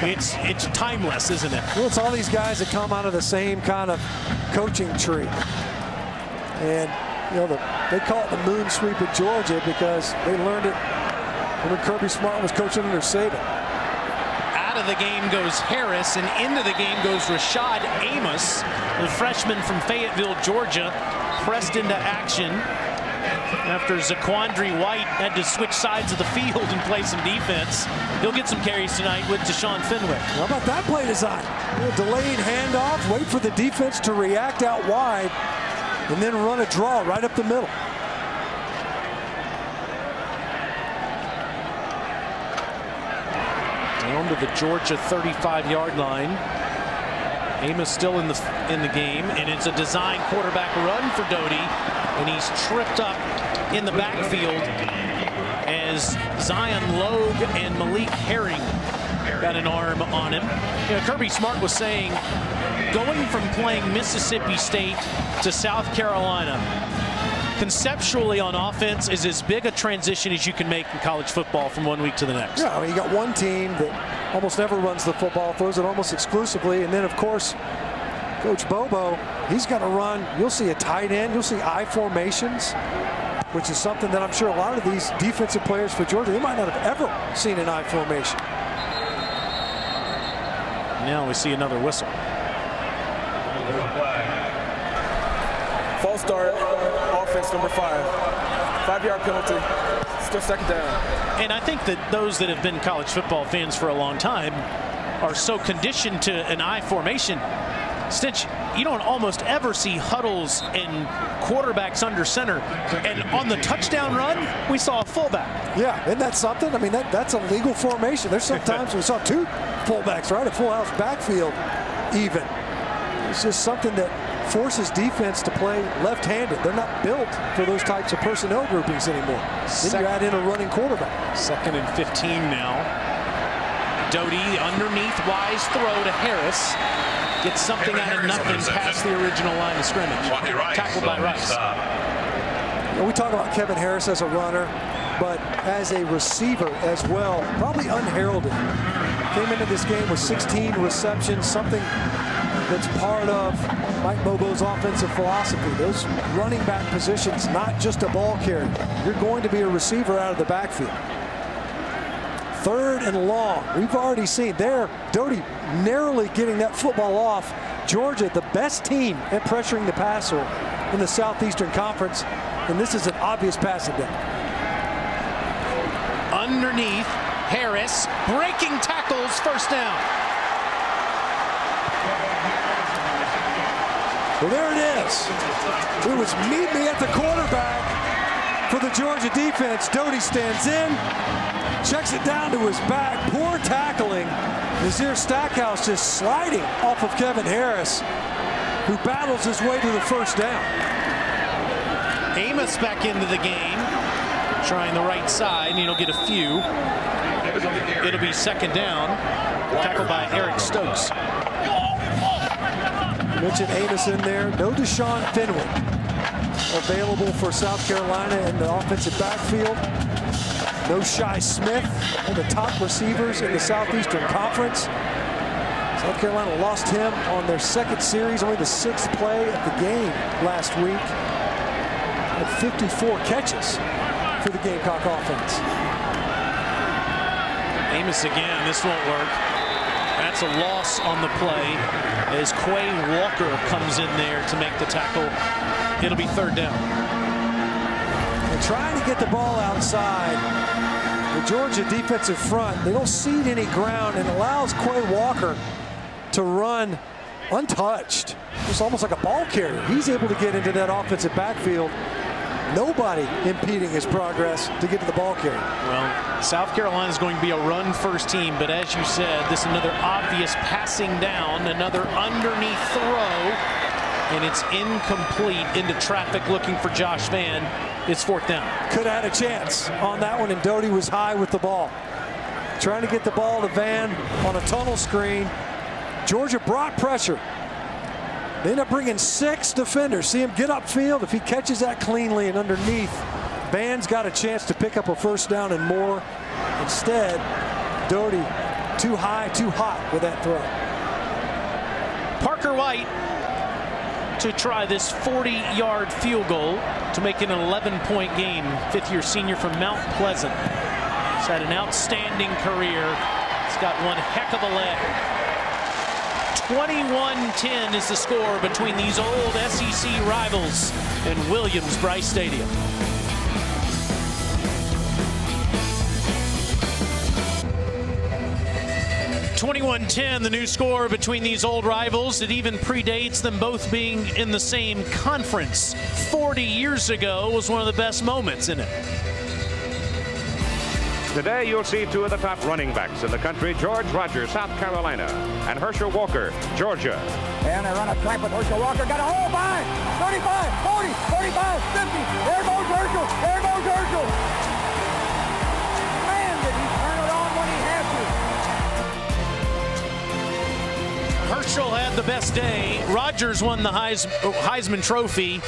It's timeless, isn't it? Well, it's all these guys that come out of the same kind of coaching tree. And, you know, they call it the moon sweep at Georgia because they learned it when Kirby Smart was coaching under Saban. Out of the game goes Harris, and into the game goes Rashad Amos, the freshman from Fayetteville, Georgia, pressed into action after Zaquandre White had to switch sides of the field and play some defense. He'll get some carries tonight with Deshaun Fenwick. How about that play design? A delayed handoff, wait for the defense to react out wide, and then run a draw right up the middle. down to the Georgia 35-yard line. Amos still in the game, and it's a design quarterback run for Doty, and he's tripped up in the backfield as Zion Logue and Malik Herring got an arm on him. You know, Kirby Smart was saying, going from playing Mississippi State to South Carolina, conceptually on offense is as big a transition as you can make in college football from one week to the next. Yeah, I mean, you got one team that almost never runs the football, throws it almost exclusively, and then of course Coach Bobo, he's got to run. You'll see a tight end, you'll see I formations, which is something that I'm sure a lot of these defensive players for Georgia, they might not have ever seen an I formation. Now we see another whistle. False start, offense number 5. 5-yard penalty, still second down. And I think that those that have been college football fans for a long time are so conditioned to an I formation. Since you don't almost ever see huddles and quarterbacks under center. And on the touchdown run, we saw a fullback. Yeah, isn't that something? I mean, that's a legal formation. There's sometimes we saw 2 fullbacks, right? A full house backfield even. It's just something that forces defense to play left-handed. They're not built for those types of personnel groupings anymore. Then you add in a running quarterback. 2nd and 15 now. Doty underneath, wise throw to Harris. Gets something out of nothing past the original line of scrimmage. Tackled by Rice. We talk about Kevin Harris as a runner, but as a receiver as well, probably unheralded. Came into this game with 16 receptions, something that's part of Mike Bobo's offensive philosophy. Those running back positions, not just a ball carrier. You're going to be a receiver out of the backfield. 3rd and long. We've already seen there, Doty narrowly getting that football off. Georgia, the best team at pressuring the passer in the Southeastern Conference, and this is an obvious passing down. Underneath, Harris, breaking tackles, first down. Well, there it is. It was meet me at the quarterback for the Georgia defense. Doty stands in, checks it down to his back. Poor tackling. Nazir Stackhouse just sliding off of Kevin Harris, who battles his way to the first down. Amos back into the game, trying the right side, and he'll get a few. It'll be 2nd down, tackled by Eric Stokes. You mentioned Amos in there. No Deshaun Fenwick available for South Carolina in the offensive backfield. No Shi Smith, one of the top receivers in the Southeastern Conference. South Carolina lost him on their 2nd series, only the 6th play of the game last week. Had 54 catches for the Gamecock offense. Amos again, this won't work. That's a loss on the play as Quay Walker comes in there to make the tackle. It'll be 3rd down. They're trying to get the ball outside. The Georgia defensive front, they don't cede any ground and allows Quay Walker to run untouched. It's almost like a ball carrier. He's able to get into that offensive backfield. Nobody impeding his progress to get to the ball carrier. Well, South Carolina is going to be a run-first team, but as you said, this is another obvious passing down, another underneath throw, and it's incomplete into traffic looking for Josh Vann. It's 4th down. Could have had a chance on that one, and Doty was high with the ball. Trying to get the ball to Vann on a tunnel screen. Georgia brought pressure. They end up bringing 6 defenders. See him get upfield. If he catches that cleanly and underneath, Vann's got a chance to pick up a first down and more. Instead, Doty too high, too hot with that throw. Parker White to try this 40-yard field goal to make it an 11-point game. 5th-year senior from Mount Pleasant. He's had an outstanding career. He's got one heck of a leg. 21-10 is the score between these old SEC rivals in Williams-Brice Stadium. .21-10, the new score between these old rivals. It even predates them both being in the same conference. 40 years ago was one of the best moments in it. Today, you'll see two of the top running backs in the country, George Rogers, South Carolina, and Herschel Walker, Georgia. And they run a track with Herschel Walker. Got a hole by 35, 40, 45, 50. There goes Herschel. There goes Herschel. Man, did he turn it on when he had to. Herschel had the best day. Rogers won the Heisman Trophy.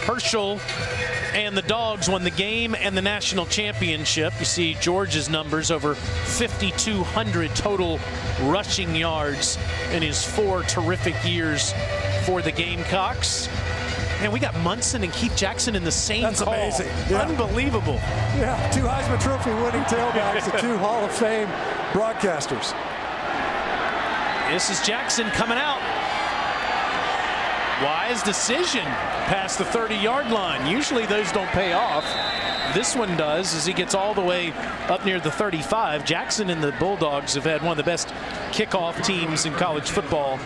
Herschel and the Dogs won the game and the national championship. You see George's numbers, over 5,200 total rushing yards in his 4 terrific years for the Gamecocks. And we got Munson and Keith Jackson in the same That's call. amazing. Yeah. Unbelievable. Yeah, 2 Heisman Trophy winning tailbacks, the 2 Hall of Fame broadcasters. This is Jackson coming out. Wise decision past the 30-yard line. Usually those don't pay off. This one does, as he gets all the way up near the 35. Jackson and the Bulldogs have had one of the best kickoff teams in college football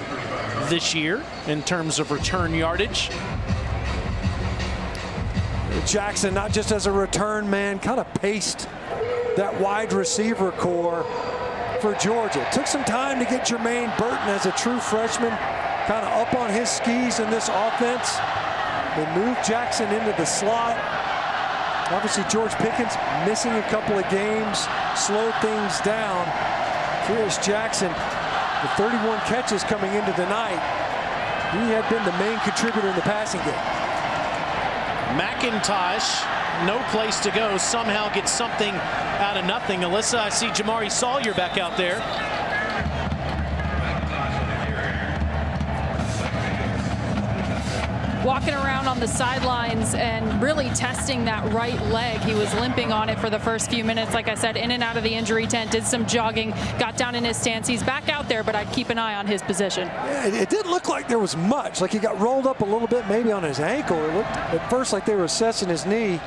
this year in terms of return yardage. Jackson, not just as a return man, kind of paced that wide receiver core for Georgia. It took some time to get Jermaine Burton as a true freshman kind of up on his skis in this offense. They moved Jackson into the slot. Obviously, George Pickens missing a couple of games, slowed things down. Here's Jackson, the 31 catches coming into the night. He had been the main contributor in the passing game. McIntosh, no place to go, somehow gets something out of nothing. Alyssa, I see Jamari Sawyer back out there. Walking around on the sidelines and really testing that right leg. He was limping on it for the first few minutes. Like I said, in and out of the injury tent, did some jogging, got down in his stance. He's back out there, but I'd keep an eye on his position. Yeah, it didn't look like there was much. Like he got rolled up a little bit, maybe on his ankle. It looked at first like they were assessing his knee.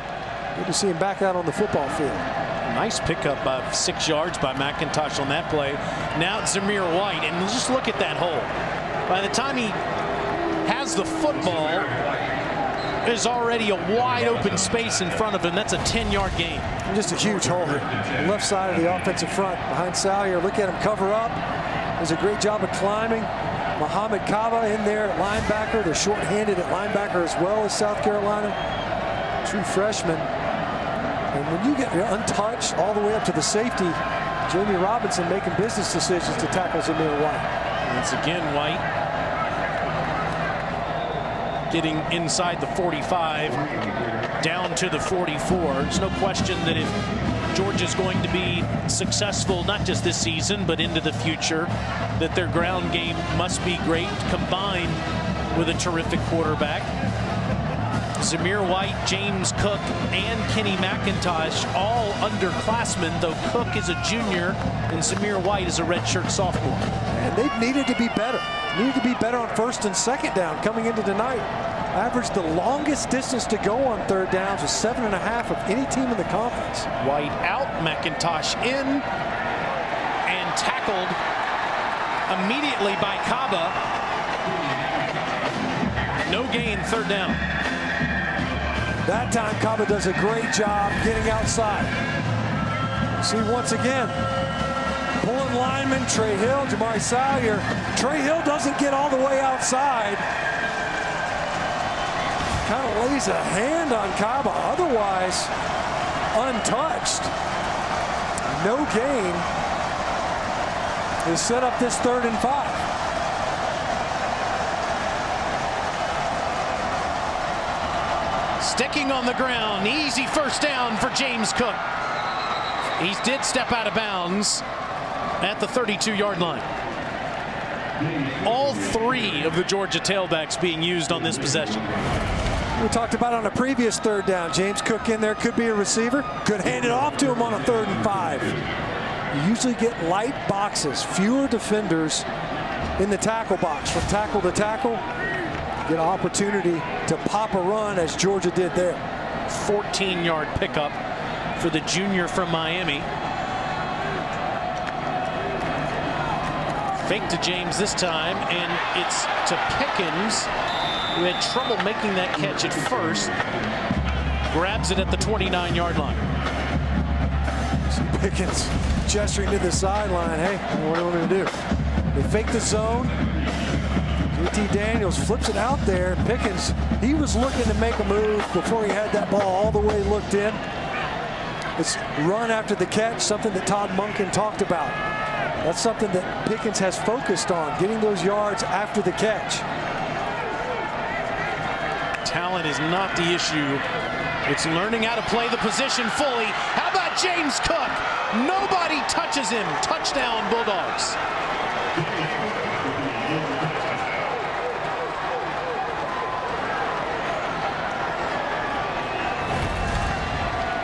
Good to see him back out on the football field. Nice pickup of 6 yards by McIntosh on that play. Now it's Zamir White, and just look at that hole. By the time he has the football, there's already a wide open space in front of him. That's a 10-yard gain. Just a huge hole here. Left side of the offensive front behind Salyer. Look at him cover up. Does a great job of climbing. Muhammad Kaba in there at linebacker. They're short-handed at linebacker as well as South Carolina. True freshman. And when you get untouched all the way up to the safety, Jamie Robinson making business decisions to tackle Zamir White. Once again, White getting inside the 45, down to the 44. There's no question that if Georgia's going to be successful, not just this season, but into the future, that their ground game must be great, combined with a terrific quarterback. Zamir White, James Cook, and Kenny McIntosh, all underclassmen, though Cook is a junior and Zamir White is a redshirt sophomore. And they've needed to be better. Needed to be better on first and second down coming into tonight. Averaged the longest distance to go on third downs was 7.5 of any team in the conference. White out, McIntosh in, and tackled immediately by Kaba. No gain, third down. That time Kaba does a great job getting outside. See once again, pulling lineman, Trey Hill, Jamari Salyer. Trey Hill doesn't get all the way outside. Kind of lays a hand on Kaba, otherwise untouched. No gain. They set up this 3rd and 5. Sticking on the ground, easy first down for James Cook. He did step out of bounds at the 32-yard line. All 3 of the Georgia tailbacks being used on this possession. We talked about on a previous 3rd down. James Cook in there, could be a receiver. Could hand it off to him on a 3rd and 5. You usually get light boxes, fewer defenders in the tackle box. From tackle to tackle, get an opportunity to pop a run as Georgia did there. 14-yard pickup for the junior from Miami. Fake to James this time, and it's to Pickens, who had trouble making that catch at first. Grabs it at the 29-yard line. Pickens gesturing to the sideline. Hey, what are we going to do? They fake the zone. JT Daniels flips it out there. Pickens, he was looking to make a move before he had that ball all the way looked in. It's run after the catch, something that Todd Monken talked about. That's something that Pickens has focused on, getting those yards after the catch. Talent is not the issue. It's learning how to play the position fully. How about James Cook? Nobody touches him. Touchdown, Bulldogs.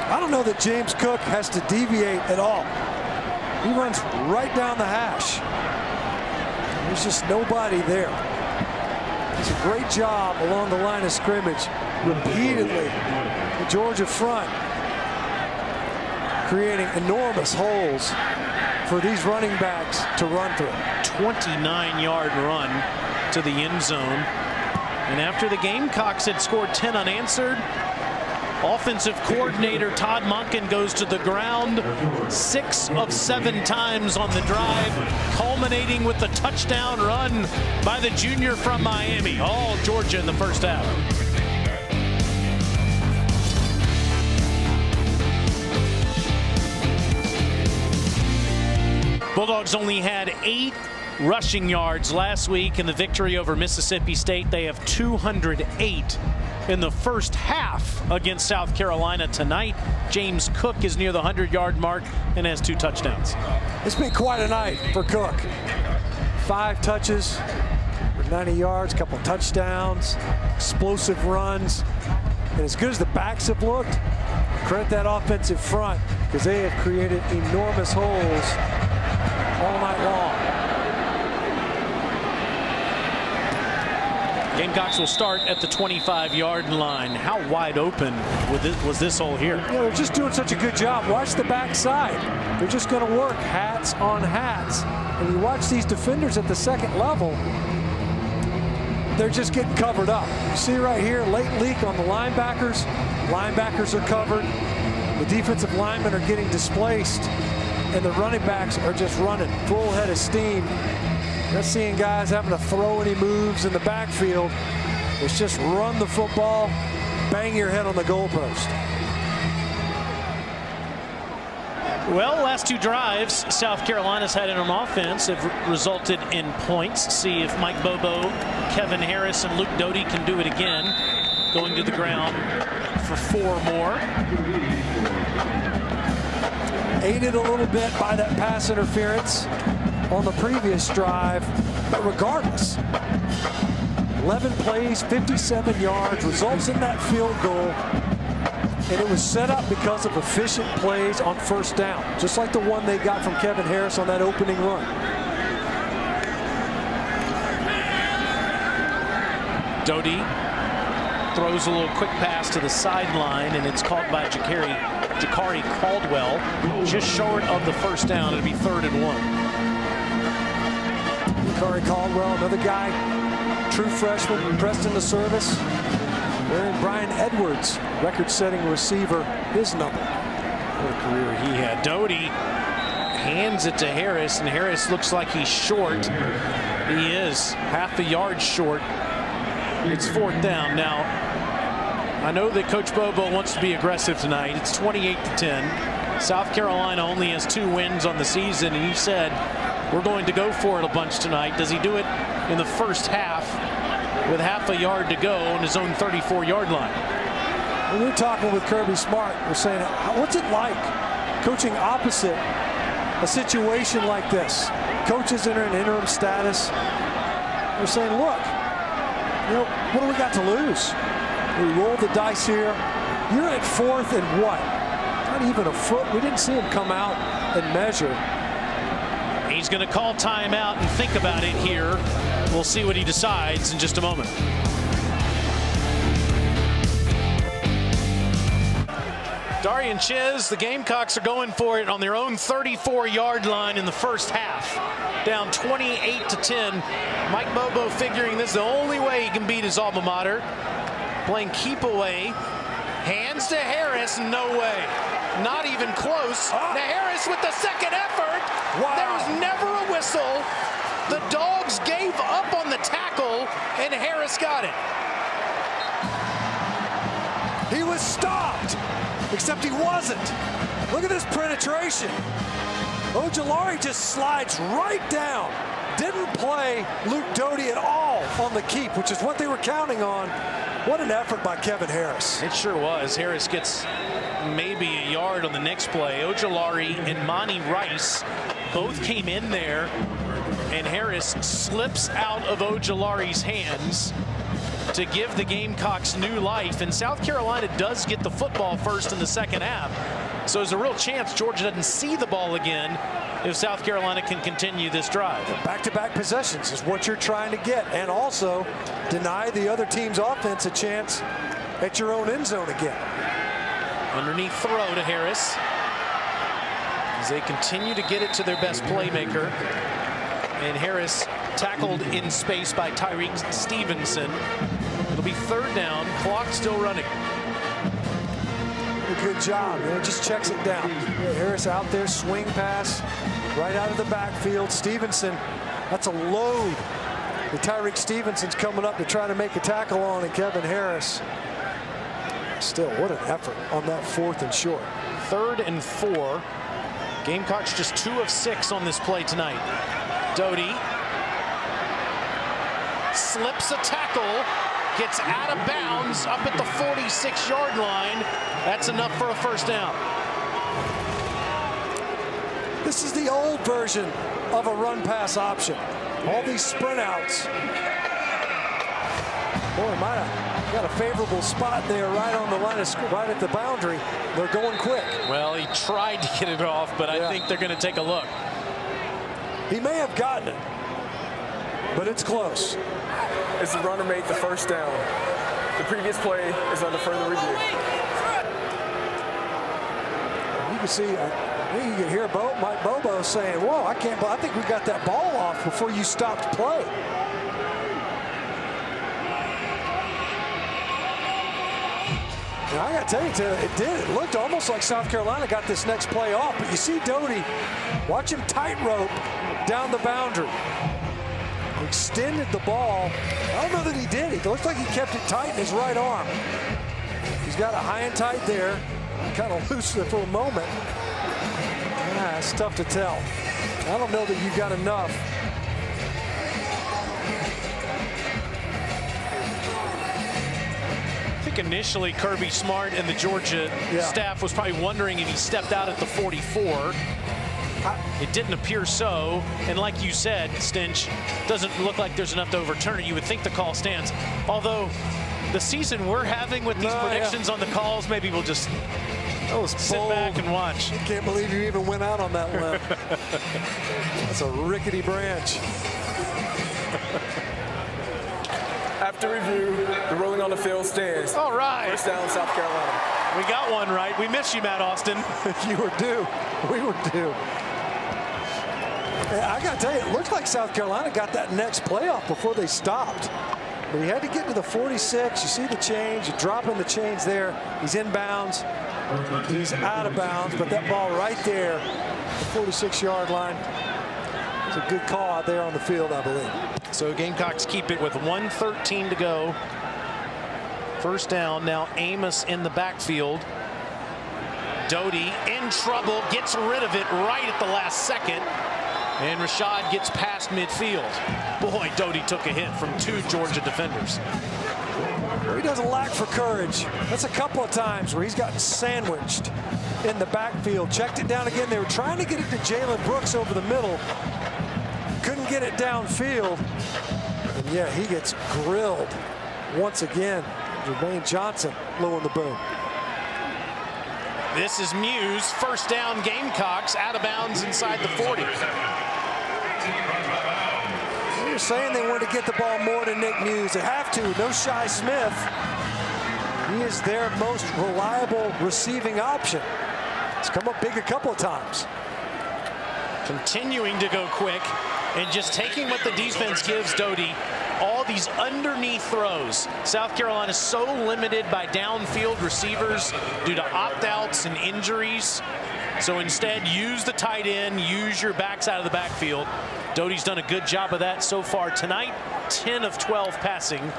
I don't know that James Cook has to deviate at all. He runs right down the hash. There's just nobody there. It's a great job along the line of scrimmage repeatedly. The Georgia front creating enormous holes for these running backs to run through. 29-yard run to the end zone. And after the Gamecocks had scored 10 unanswered, offensive coordinator Todd Monken goes to the ground 6 of 7 times on the drive, culminating with the touchdown run by the junior from Miami. All Georgia in the first half. Bulldogs only had 8 rushing yards last week in the victory over Mississippi State. They have 208 in the first half against South Carolina tonight. James Cook is near the 100-yard mark and has 2 touchdowns. It's been quite a night for Cook. 5 touches for 90 yards, a couple touchdowns, explosive runs. And as good as the backs have looked, credit that offensive front because they have created enormous holes all night long. Gamecocks will start at the 25-yard line. How wide open was this hole here? You know, they're just doing such a good job. Watch the backside. They're just going to work hats on hats. And you watch these defenders at the second level, they're just getting covered up. You see right here, late leak on the linebackers. Linebackers are covered. The defensive linemen are getting displaced. And the running backs are just running full head of steam. You're not seeing guys having to throw any moves in the backfield. It's just run the football, bang your head on the goalpost. Well, last 2 drives South Carolina's had in an offense have resulted in points. See if Mike Bobo, Kevin Harris, and Luke Doty can do it again. Going to the ground for 4 more. Aided a little bit by that pass interference on the previous drive, but regardless, 11 plays, 57 yards, results in that field goal, and it was set up because of efficient plays on first down, just like the one they got from Kevin Harris on that opening run. Doty throws a little quick pass to the sideline, and it's caught by Jakari Caldwell, just short of the first down. It'll be 3rd and 1. Jakari Caldwell, another guy, true freshman, pressed into service. Wearing Brian Edwards, record-setting receiver, his number. What a career he had. Doty hands it to Harris, and Harris looks like he's short. He is half a yard short. It's 4th down. Now, I know that Coach Bobo wants to be aggressive tonight. It's 28-10. South Carolina only has 2 wins on the season, and he said, we're going to go for it a bunch tonight. Does he do it in the first half with half a yard to go on his own 34-yard line? When we're talking with Kirby Smart, we're saying, what's it like coaching opposite a situation like this? Coaches enter an interim status. We're saying, look, you know, what do we got to lose? We rolled the dice here. You're at 4th and what? Not even a foot. We didn't see him come out and measure. He's going to call timeout and think about it here. We'll see what he decides in just a moment. Darian Chiz, the Gamecocks are going for it on their own 34-yard line in the first half. Down 28-10. Mike Bobo figuring this is the only way he can beat his alma mater. Playing keep away. Hands to Harris, no way. Not even close. Now Harris with the second effort. Wow. There was never a whistle. The Dogs gave up on the tackle, and Harris got it. He was stopped, except he wasn't. Look at this penetration. Ojulari just slides right down. Didn't play Luke Doty at all on the keep, which is what they were counting on. What an effort by Kevin Harris. It sure was. Harris gets maybe a yard on the next play. Ojulari and Monty Rice both came in there, and Harris slips out of Ojulari's hands to give the Gamecocks new life. And South Carolina does get the football first in the second half. So there's a real chance Georgia doesn't see the ball again if South Carolina can continue this drive. Back-to-back possessions is what you're trying to get, and also deny the other team's offense a chance at your own end zone again. Underneath throw to Harris as they continue to get it to their best playmaker. And Harris tackled in space by Tyreek Stevenson. It'll be third down, clock still running. Good job. Just checks it down. Harris out there, swing pass, right out of the backfield. Stevenson, that's a load. The Tyreek Stevenson's coming up to try to make a tackle on, and Kevin Harris. Still, what an effort on that 4th and short. 3rd and 4. Gamecocks just 2 of 6 on this play tonight. Doty slips a tackle, gets out of bounds up at the 46-yard line. That's enough for a first down. This is the old version of a run-pass option. All these sprint outs. Boy, might have got a favorable spot there right on the line of right at the boundary. They're going quick. Well, he tried to get it off, but I think they're going to take a look. He may have gotten it, but it's close. As the runner made the first down, the previous play is under further review. You can see, I think you can hear Mike Bobo saying, "Whoa, I think we got that ball off before you stopped play." Now, I got to tell you, it did. It looked almost like South Carolina got this next play off, but you see Doty, watch him tightrope down the boundary. Extended the ball. I don't know that he did. It looks like he kept it tight in his right arm. He's got it high and tight there. Kind of loose there for a moment. It's tough to tell. I don't know that you got enough. I think initially Kirby Smart and the Georgia staff was probably wondering if he stepped out at the 44. It didn't appear so, and like you said, Stinch, doesn't look like there's enough to overturn it. You would think the call stands. Although the season we're having with these predictions on the calls, maybe we'll just sit back and watch. I can't believe you even went out on that limb. That's a rickety branch. After review, the ruling on the field stands. All right. First down, South Carolina. We got one right. We missed you, Matt Austin. You were due. We were due. I got to tell you, it looked like South Carolina got that next playoff before they stopped. But he had to get to the 46. You see the change. You drop in the change there. He's in bounds. He's out of bounds. But that ball right there, the 46-yard line, it's a good call out there on the field, I believe. So Gamecocks keep it with 1:13 to go. First down. Now Amos in the backfield. Doty in trouble, gets rid of it right at the last second. And Rashad gets past midfield. Boy, Doty took a hit from 2 Georgia defenders. He doesn't lack for courage. That's a couple of times where he's gotten sandwiched in the backfield. Checked it down again. They were trying to get it to Jalen Brooks over the middle. Couldn't get it downfield. And yeah, he gets grilled once again. Jermaine Johnson blowing the boom. This is Muse. First down, Gamecocks, out of bounds inside the 40. They're saying they want to get the ball more to Nick Muse. They have to. No Shi Smith. He is their most reliable receiving option. It's come up big a couple of times. Continuing to go quick and just taking what the defense gives Doty all these underneath throws. South Carolina's so limited by downfield receivers due to opt-outs and injuries. So instead, use the tight end, use your backs out of the backfield. Doty's done a good job of that so far tonight. 10 of 12 passing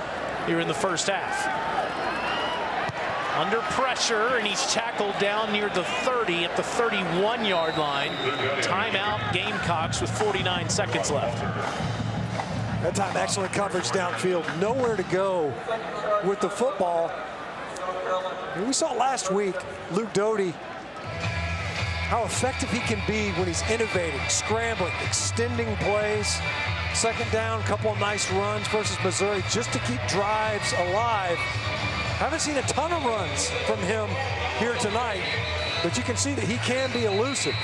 here in the first half. Under pressure, and he's tackled down near the 30 at the 31-yard line. Timeout, Gamecocks with 49 seconds left. That time, excellent coverage downfield. Nowhere to go with the football. And we saw last week, Luke Doty, how effective he can be when he's innovating, scrambling, extending plays. Second down, couple of nice runs versus Missouri just to keep drives alive. Haven't seen a ton of runs from him here tonight, but you can see that he can be elusive.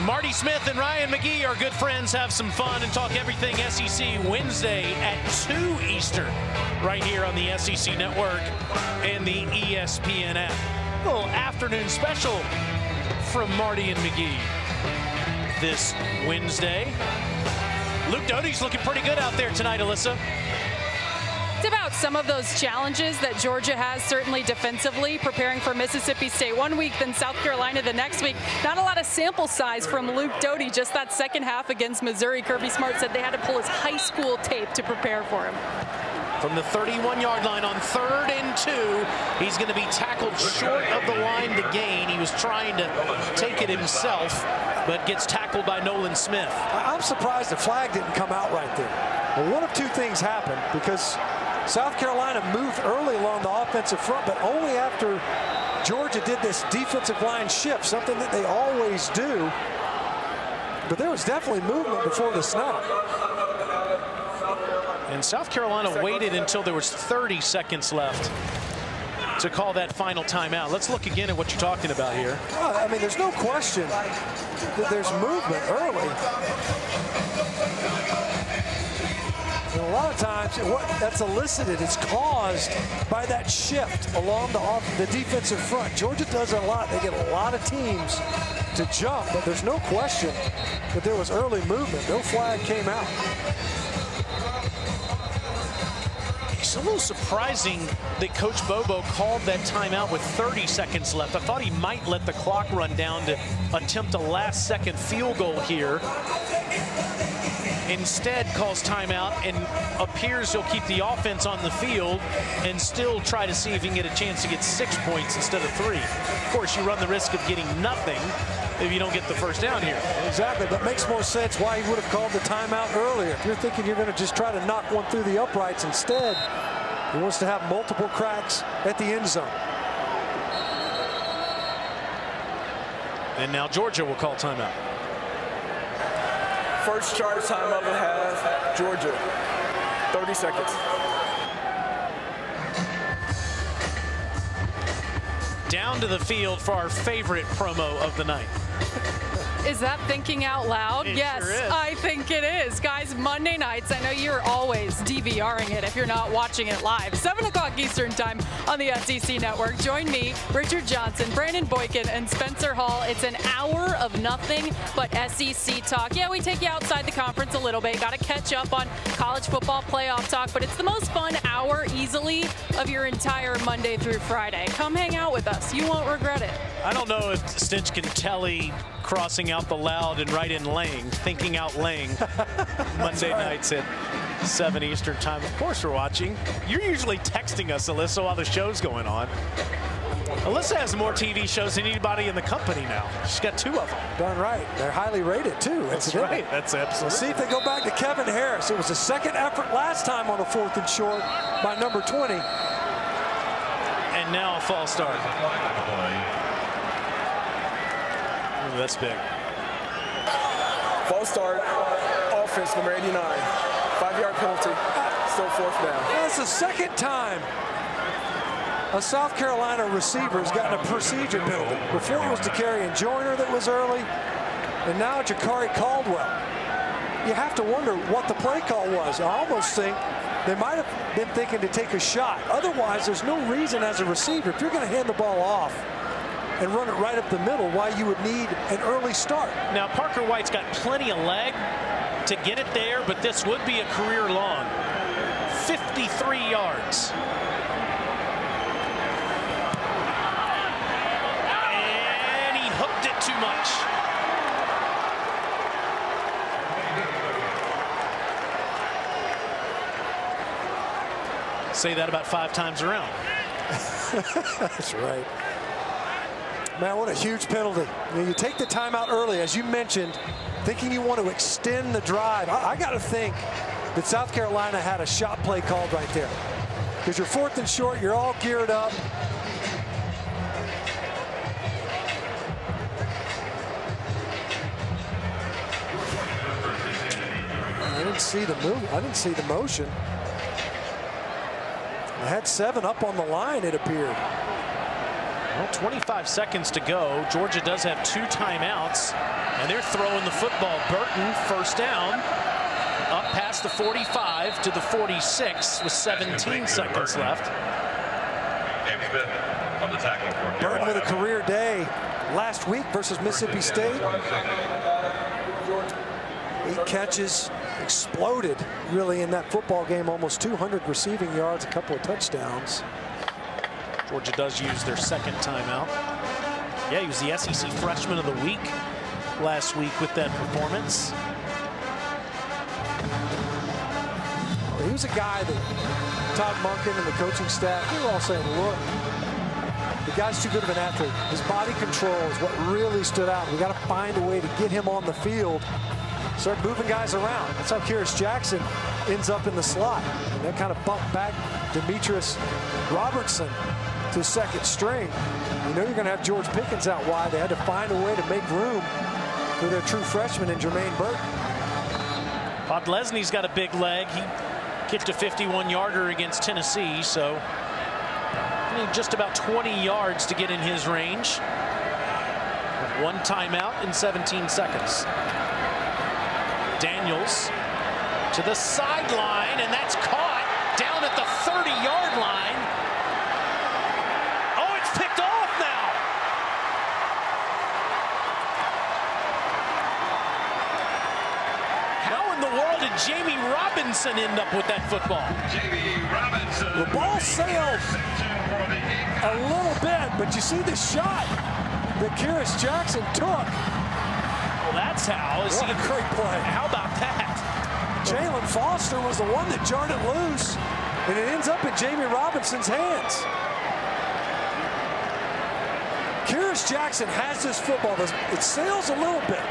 Marty Smith and Ryan McGee are good friends. Have some fun and talk everything SEC Wednesday at 2 Eastern right here on the SEC Network and the ESPN app. A little afternoon special from Marty and McGee this Wednesday. Luke Doty's looking pretty good out there tonight, Alyssa. It's about some of those challenges that Georgia has, certainly defensively, preparing for Mississippi State one week, then South Carolina the next week. Not a lot of sample size from Luke Doty, just that second half against Missouri. Kirby Smart said they had to pull his high school tape to prepare for him. From the 31-yard line on 3rd and 2, he's going to be tackled short of the line to gain. He was trying to take it himself, but gets tackled by Nolan Smith. I'm surprised the flag didn't come out right there. Well, one of two things happened, because South Carolina moved early along the offensive front, but only after Georgia did this defensive line shift, something that they always do. But there was definitely movement before the snap. And South Carolina waited until there was 30 seconds left to call that final timeout. Let's look again at what you're talking about here. Well, I mean, there's no question that there's movement early. And a lot of times, what that's elicited is caused by that shift along the defensive front. Georgia does it a lot. They get a lot of teams to jump, but there's no question that there was early movement. No flag came out. It's a little surprising that Coach Bobo called that timeout with 30 seconds left. I thought he might let the clock run down to attempt a last-second field goal here. Instead calls timeout and appears he'll keep the offense on the field and still try to see if he can get a chance to get 6 points instead of 3. Of course, you run the risk of getting nothing if you don't get the first down here. Exactly, but makes more sense why he would have called the timeout earlier. If you're thinking you're going to just try to knock one through the uprights, instead he wants to have multiple cracks at the end zone. And now Georgia will call timeout. First charge time of the half, Georgia. 30 seconds. Down to the field for our favorite promo of the night. Is that thinking out loud? It Yes, sure is. I think it is. Guys, Monday nights, I know you're always DVRing it if you're not watching it live. 7 o'clock Eastern time on the SEC Network. Join me, Richard Johnson, Brandon Boykin, and Spencer Hall. It's an hour of nothing but SEC talk. Yeah, we take you outside the conference a little bit. Got to catch up on college football playoff talk, but it's the most fun hour easily of your entire Monday through Friday. Come hang out with us. You won't regret it. I don't know if Stinch can telly crossing out the loud and right in Lang, thinking out Lang. Monday nights at 7 Eastern time. Of course we're watching. You're usually texting us, Alyssa, while the show's going on. Alyssa has more TV shows than anybody in the company now. She's got 2 of them. Darn right. They're highly rated, too. That's right. That's absolutely. Let's see if they go back to Kevin Harris. It was a second effort last time on a 4th and short by number 20. And now a false start. Ooh, that's big. False start, offense, number 89. 5-yard penalty, still 4th down. That's the second time a South Carolina receiver has gotten a procedure penalty. Before it was DeCarrion Joyner that was early, and now Jakari Caldwell. You have to wonder what the play call was. I almost think they might have been thinking to take a shot. Otherwise, there's no reason as a receiver, if you're going to hand the ball off and run it right up the middle, why you would need an early start. Now, Parker White's got plenty of leg to get it there, but this would be a career long. 53 yards. And he hooked it too much. Say that about 5 times around. That's right. Man, what a huge penalty. You take the timeout early, as you mentioned, thinking you want to extend the drive. I got to think that South Carolina had a shot play called right there. Because you're 4th and short, you're all geared up. I didn't see the move. I didn't see the motion. I had 7 up on the line, it appeared. Well, 25 seconds to go. Georgia does have 2 timeouts, and they're throwing the football. Burton, first down, up past the 45 to the 46 with 17 seconds left. Burton with a career day last week versus Mississippi State. 8 catches, exploded really in that football game. Almost 200 receiving yards, a couple of touchdowns. Georgia does use their 2nd timeout. Yeah, he was the SEC Freshman of the Week last week with that performance. Well, he was a guy that Todd Monken and the coaching staff, we were all saying, look, the guy's too good of an athlete. His body control is what really stood out. We got to find a way to get him on the field, start moving guys around. That's how Kearis Jackson ends up in the slot. And that kind of bumped back Demetrius Robertson to 2nd string. You know you're going to have George Pickens out wide. They had to find a way to make room for their true freshman in Jermaine Burton. Podlesny's got a big leg. He kicked a 51-yarder against Tennessee, so he need just about 20 yards to get in his range. With 1 timeout in 17 seconds. Daniels to the sideline, and that's caught down at the 30-yard line. Oh, it's picked off now. How in the world did Jamie Robinson end up with that football? The ball sailed a little bit, but you see the shot that Kearis Jackson took. Well, that's how. What a great play. How about that? Jalen Foster was the one that jarred it loose, and it ends up in Jamie Robinson's hands. Kearis Jackson has this football. It sails a little bit,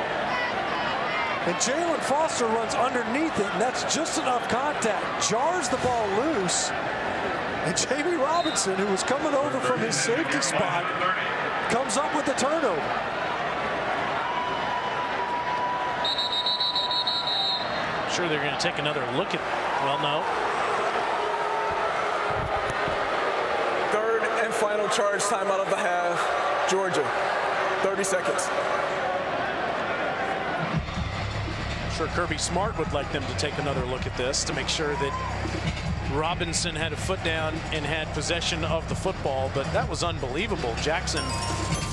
and Jalen Foster runs underneath it, and that's just enough contact. Jars the ball loose, and Jamie Robinson, who was coming over from his safety spot, comes up with the turnover. Sure, they're going to take another look at, well, no. 3rd and final charge timeout of the half. Georgia, 30 seconds. I'm sure Kirby Smart would like them to take another look at this to make sure that Robinson had a foot down and had possession of the football, but that was unbelievable. Jackson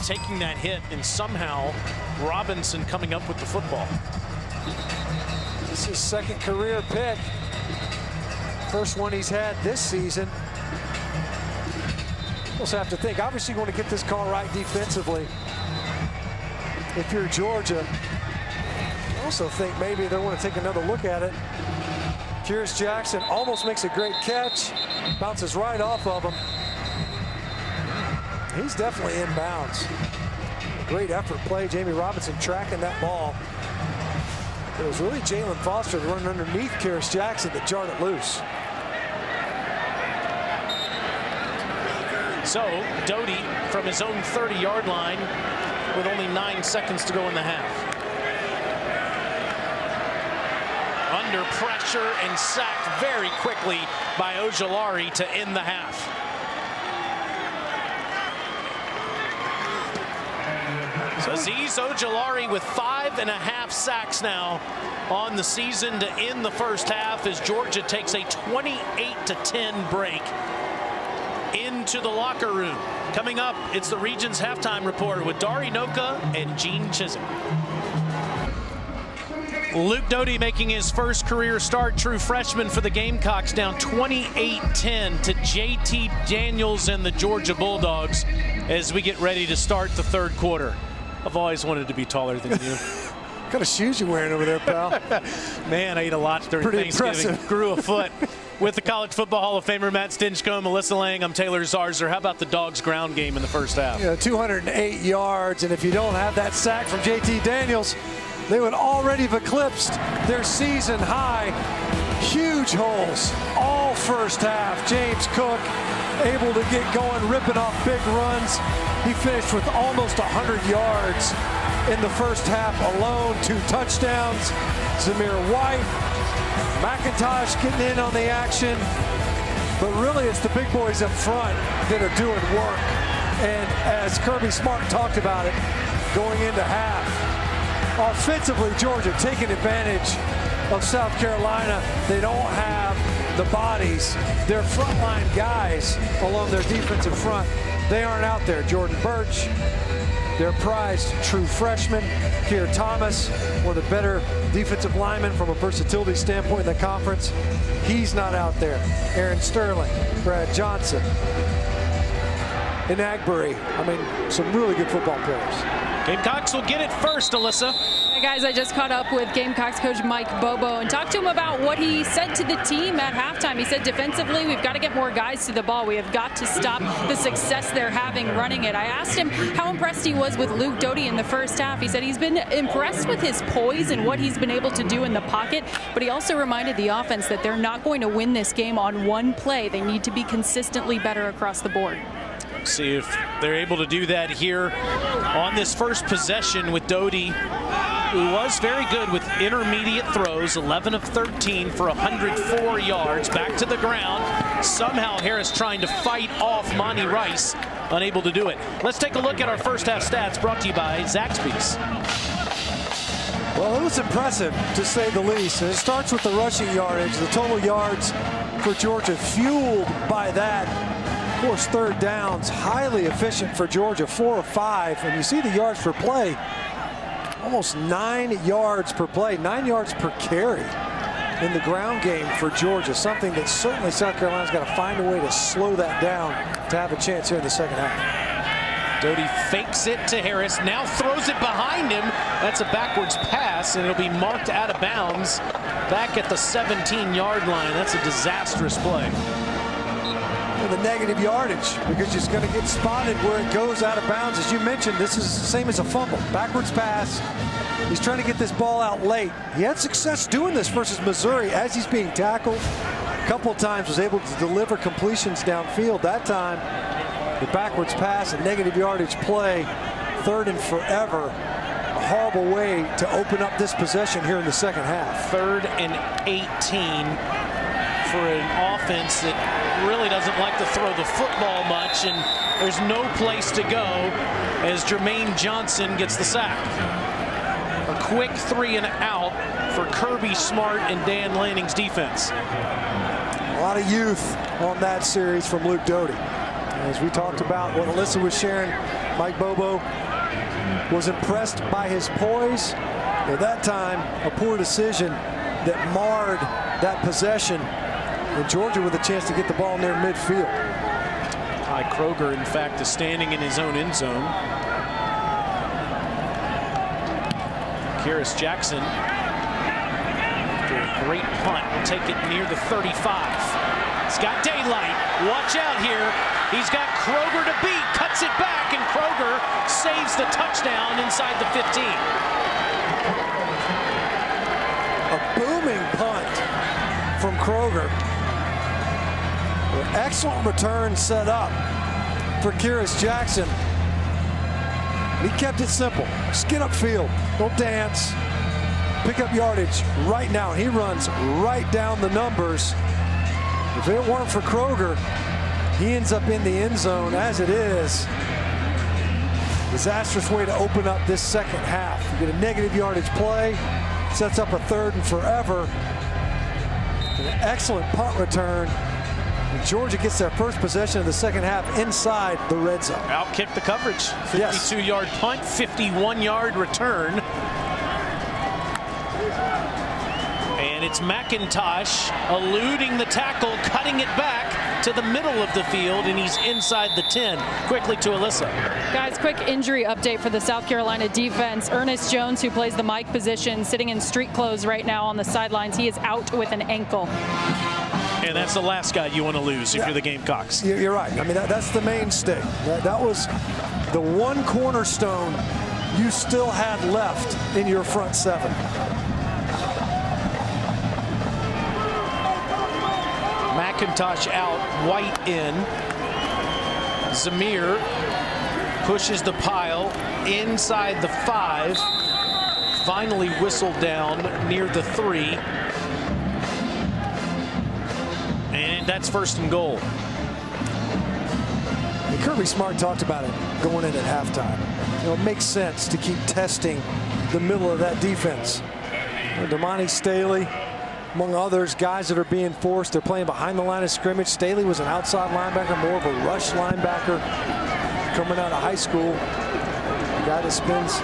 taking that hit and somehow Robinson coming up with the football. This is his 2nd career pick. First one he's had this season. Also have to think, obviously you want to get this call right defensively. If you're Georgia, I also think maybe they want to take another look at it. Kearis Jackson almost makes a great catch, bounces right off of him. He's definitely in bounds. Great effort play. Jamie Robinson tracking that ball. It was really Jalen Foster running underneath Kearis Jackson that jarred it loose. So Doty from his own 30-yard line with only 9 seconds to go in the half. Under pressure and sacked very quickly by Ojulari to end the half. So Azeez Ojulari with 5.5 sacks now on the season to end the first half as Georgia takes a 28-10 break into the locker room. Coming up, it's the Regions Halftime Report with Dari Noka and Gene Chisholm. Luke Doty making his first career start, true freshman for the Gamecocks, down 28-10 to JT Daniels and the Georgia Bulldogs as we get ready to start the third quarter. I've always wanted to be taller than you. What kind of shoes you wearing over there, pal? Man, I ate a lot during Thanksgiving. Impressive. Grew a foot. With the College Football Hall of Famer Matt Stinchcomb, Melissa Lang, I'm Taylor Zarzer. How about the Dogs' ground game in the first half? 208 yards, and if you don't have that sack from JT Daniels, they would already have eclipsed their season high. Huge holes all first half. James Cook able to get going, ripping off big runs. He finished with almost 100 yards in the first half alone. 2 touchdowns. Zamir White, McIntosh getting in on the action. But really, it's the big boys up front that are doing work. And as Kirby Smart talked about it, going into half, offensively, Georgia taking advantage of South Carolina. They don't have the bodies. Their frontline guys along their defensive front, they aren't out there. Jordan Birch, their prized true freshman. Keir Thomas, one of the better defensive linemen from a versatility standpoint in the conference. He's not out there. Aaron Sterling, Brad Johnson, and Agbury. I mean, some really good football players. Gamecocks will get it first, Alyssa. Hey guys, I just caught up with Gamecocks coach Mike Bobo and talked to him about what he said to the team at halftime. He said defensively, we've got to get more guys to the ball. We have got to stop the success they're having running it. I asked him how impressed he was with Luke Doty in the first half. He said he's been impressed with his poise and what he's been able to do in the pocket, but he also reminded the offense that they're not going to win this game on one play. They need to be consistently better across the board. See if they're able to do that here on this first possession with Doty, who was very good with intermediate throws, 11 of 13 for 104 yards. Back to the ground. Somehow Harris trying to fight off Monty Rice, unable to do it. Let's take a look at our first half stats brought to you by Zaxby's. Well, it was impressive, to say the least. And it starts with the rushing yardage, the total yards for Georgia fueled by that. Of course, third downs, highly efficient for Georgia, 4 of 5. And you see the yards per play, almost 9 yards per play, 9 yards per carry in the ground game for Georgia. Something that certainly South Carolina's got to find a way to slow that down to have a chance here in the second half. Doty fakes it to Harris, now throws it behind him. That's a backwards pass, and it'll be marked out of bounds back at the 17-yard line. That's a disastrous play. The negative yardage, because it's going to get spotted where it goes out of bounds. As you mentioned, this is the same as a fumble. Backwards pass. He's trying to get this ball out late. He had success doing this versus Missouri as he's being tackled. A couple of times was able to deliver completions downfield. That time, the backwards pass and negative yardage play, 3rd and forever. A horrible way to open up this possession here in the second half. 3rd and 18 for an offense that really doesn't like to throw the football much, and there's no place to go as Jermaine Johnson gets the sack. A quick 3 and out for Kirby Smart and Dan Lanning's defense. A lot of youth on that series from Luke Doty. As we talked about what Alyssa was sharing, Mike Bobo was impressed by his poise. At that time, a poor decision that marred that possession. And Georgia with a chance to get the ball near midfield. Ty Kroger, in fact, is standing in his own end zone. Kearis Jackson, after a great punt, will take it near the 35. He's got daylight. Watch out here. He's got Kroger to beat. Cuts it back, and Kroger saves the touchdown inside the 15. A booming punt from Kroger. Excellent return set up for Kearis Jackson. He kept it simple. Just get upfield. Don't dance. Pick up yardage right now. And he runs right down the numbers. If it weren't for Kroger, he ends up in the end zone as it is. Disastrous way to open up this second half. You get a negative yardage play. Sets up a 3rd and forever. An excellent punt return. Georgia gets their first possession of the second half inside the red zone. Outkick the coverage. 52-yard punt, 51-yard return. It's McIntosh eluding the tackle, cutting it back to the middle of the field, and he's inside the 10. Quickly to Alyssa. Guys, quick injury update for the South Carolina defense. Ernest Jones, who plays the Mike position, sitting in street clothes right now on the sidelines. He is out with an ankle. And that's the last guy you want to lose if you're the Gamecocks. You're right. I mean, that's the mainstay. That was the one cornerstone you still had left in your front seven. McIntosh out, White in. Zamir pushes the pile inside the 5. Finally whistled down near the 3. And that's 1st and goal. And Kirby Smart talked about it going in at halftime. You know, it makes sense to keep testing the middle of that defense. Damani Staley, among others, guys that are being forced. They're playing behind the line of scrimmage. Staley was an outside linebacker, more of a rush linebacker coming out of high school. A guy that spends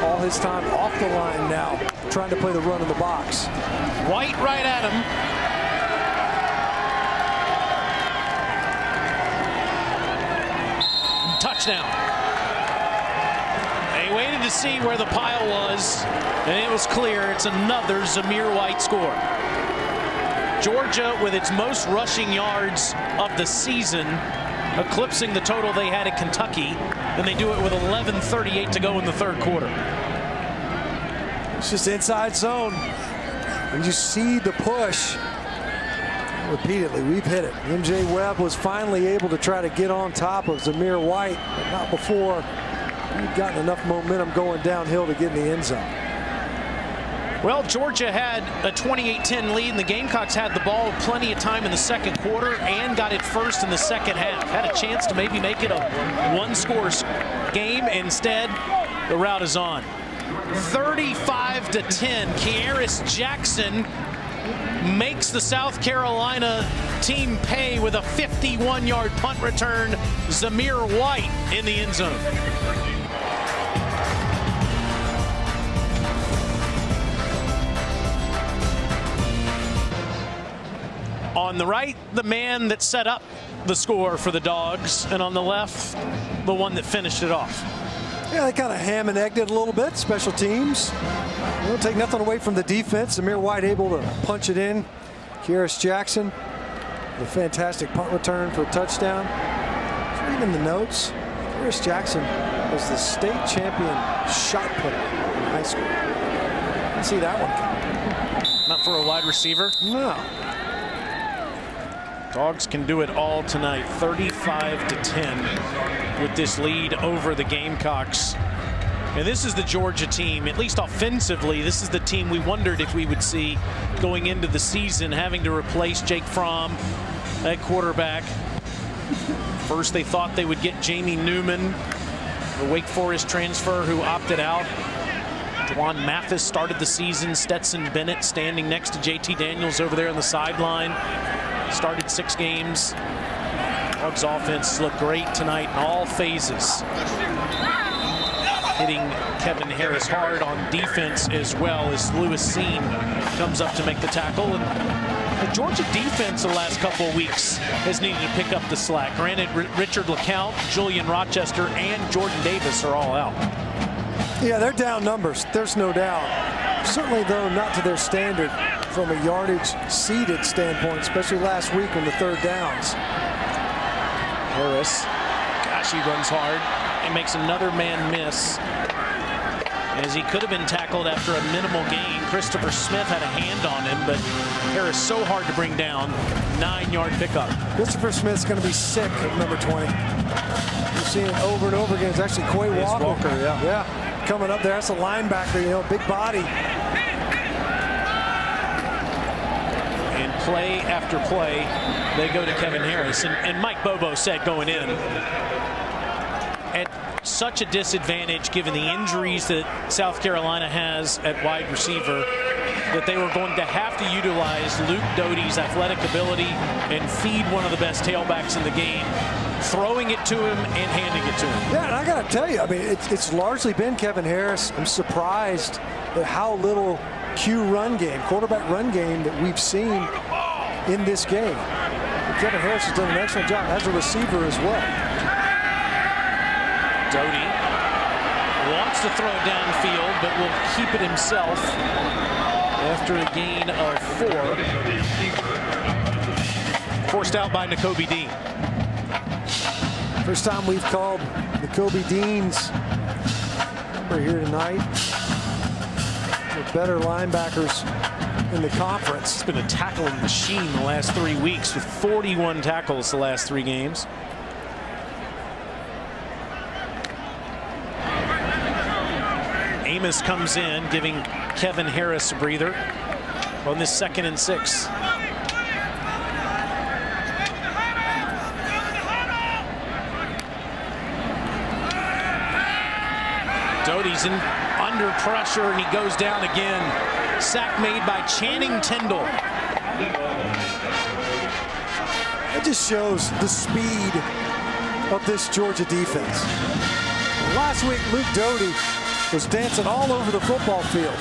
all his time off the line now, trying to play the run in the box. White right at him. Touchdown. They waited to see where the pile was, and it was clear. It's another Zamir White score. Georgia with its most rushing yards of the season, eclipsing the total they had at Kentucky, and they do it with 11:38 to go in the 3rd quarter. It's just inside zone. And you see the push repeatedly. We've hit it. MJ Webb was finally able to try to get on top of Zamir White, but not before he'd gotten enough momentum going downhill to get in the end zone. Well, Georgia had a 28-10 lead, and the Gamecocks had the ball plenty of time in the 2nd quarter and got it first in the 2nd half. Had a chance to maybe make it a 1-score game. Instead, the route is on. 35-10. Kearis Jackson makes the South Carolina team pay with a 51-yard punt return. Zamir White in the end zone. On the right, the man that set up the score for the Dogs, and on the left, the one that finished it off. Yeah, they kind of ham and egged it a little bit. Special teams. Don't take nothing away from the defense. Zamir White able to punch it in. Kearis Jackson, the fantastic punt return for a touchdown. Reading the notes, Kearis Jackson was the state champion shot putter in high school. Didn't see that one coming. Not for a wide receiver? No. Dogs can do it all tonight, 35-10 with this lead over the Gamecocks. And this is the Georgia team, at least offensively, this is the team we wondered if we would see going into the season, having to replace Jake Fromm at quarterback. First they thought they would get Jamie Newman, the Wake Forest transfer who opted out. Juwan Mathis started the season. Stetson Bennett standing next to JT Daniels over there on the sideline. Started 6 games. Dogs offense looked great tonight in all phases. Hitting Kevin Harris hard on defense as well as Lewis Seen comes up to make the tackle. And the Georgia defense the last couple of weeks has needed to pick up the slack. Granted, Richard LeCount, Julian Rochester, and Jordan Davis are all out. Yeah, they're down numbers. There's no doubt. Certainly, though, not to their standard from a yardage seeded standpoint, especially last week on the 3rd downs. Harris, gosh, he runs hard and makes another man miss, as he could have been tackled after a minimal gain. Christopher Smith had a hand on him, but Harris so hard to bring down. 9-yard pickup. Christopher Smith's going to be sick at number 20. You've seen it over and over again. It's actually Quay Walker. Yeah, coming up there. That's a linebacker, you know, big body. Play after play, they go to Kevin Harris. And Mike Bobo said going in, at such a disadvantage given the injuries that South Carolina has at wide receiver, that they were going to have to utilize Luke Doty's athletic ability and feed one of the best tailbacks in the game, throwing it to him and handing it to him. Yeah, and I got to tell you, I mean, it's largely been Kevin Harris. I'm surprised at how little Q run game, quarterback run game that we've seen in this game. Kevin Harris has done an excellent job as a receiver as well. Doty wants to throw it downfield, but will keep it himself after a gain of 4. Forced out by Nakobe Dean. First time we've called Nakobe Dean's number here tonight. The better linebackers in the conference. It's been a tackling machine the last 3 weeks with 41 tackles the last 3 games. Amos comes in, giving Kevin Harris a breather on this 2nd and 6. Doty's under pressure and he goes down again. Sack made by Channing Tindall. It just shows the speed of this Georgia defense. Last week, Luke Doty was dancing all over the football field